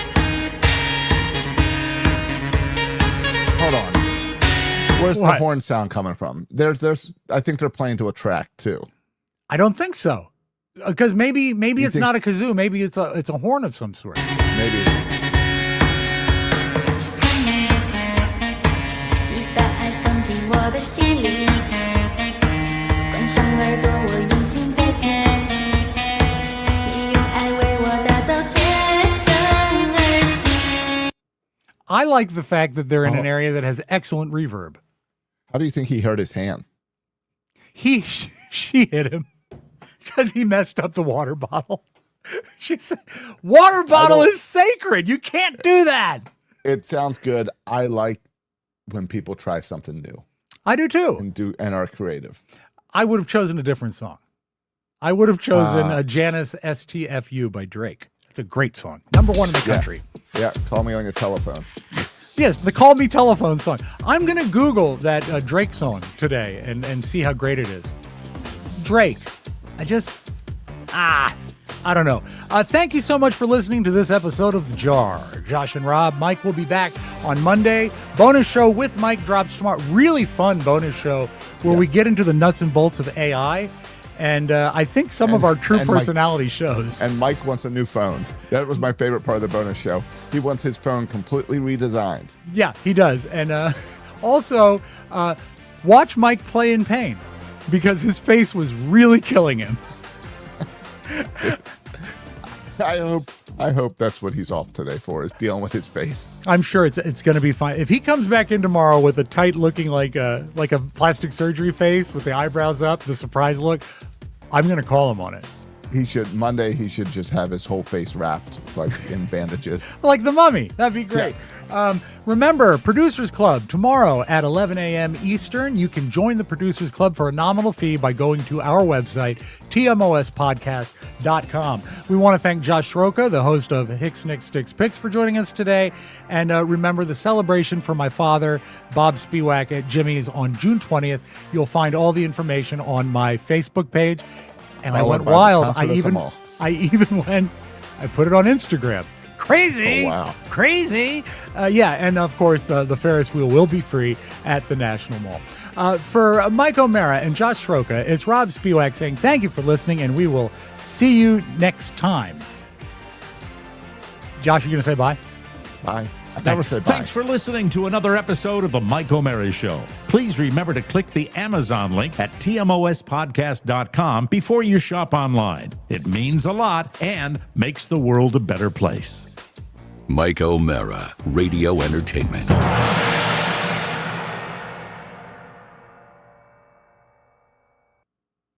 Hold on. Where's the horn sound coming from? There's. I think they're playing to a track too. I don't think so. Because maybe it's not a kazoo. Maybe it's a horn of some sort. Maybe. I like the fact that they're in an area that has excellent reverb. How do you think he hurt his hand? She hit him. Because he messed up the water bottle. She said, water bottle is sacred. You can't do that. It sounds good. I like when people try something new. I do too. And are creative. I would have chosen a different song. I would have chosen Janice STFU by Drake. It's a great song. #1 in the country. Yeah, call me on your telephone. Yes, the Call Me Telephone song. I'm going to Google that Drake song today and see how great it is. Drake. I don't know. Thank you so much for listening to this episode of The Jar. Josh and Rob. Mike will be back on Monday. Bonus show with Mike drops tomorrow. Really fun bonus show where we get into the nuts and bolts of AI. And I think some of our true personality shows. And Mike wants a new phone. That was my favorite part of the bonus show. He wants his phone completely redesigned. Yeah, he does. And also, watch Mike play in pain because his face was really killing him. I hope that's what he's off today for, is dealing with his face. I'm sure it's going to be fine. If he comes back in tomorrow with a tight looking like a plastic surgery face with the eyebrows up, the surprise look, I'm going to call him on it. Monday he should just have his whole face wrapped like in bandages. Like the Mummy. That'd be great. Yes. Remember, Producers Club tomorrow at 11 a.m. Eastern. You can join the Producers Club for a nominal fee by going to our website, tmospodcast.com. We want to thank Josh Schroka, the host of Hicks, Nicks, Sticks, Picks, for joining us today. And remember the celebration for my father, Bob Spiewak, at Jimmy's on June 20th. You'll find all the information on my Facebook page. And I went wild. I put it on Instagram. Crazy. Oh, wow. Crazy. And of course, the Ferris wheel will be free at the National Mall. For Mike O'Mara and Josh Schroka, it's Rob Spiewak saying thank you for listening, and we will see you next time. Josh, you going to say bye? Bye. I never said bye. Thanks for listening to another episode of The Mike O'Mara Show. Please remember to click the Amazon link at tmospodcast.com before you shop online. It means a lot and makes the world a better place. Mike O'Mara, Radio Entertainment.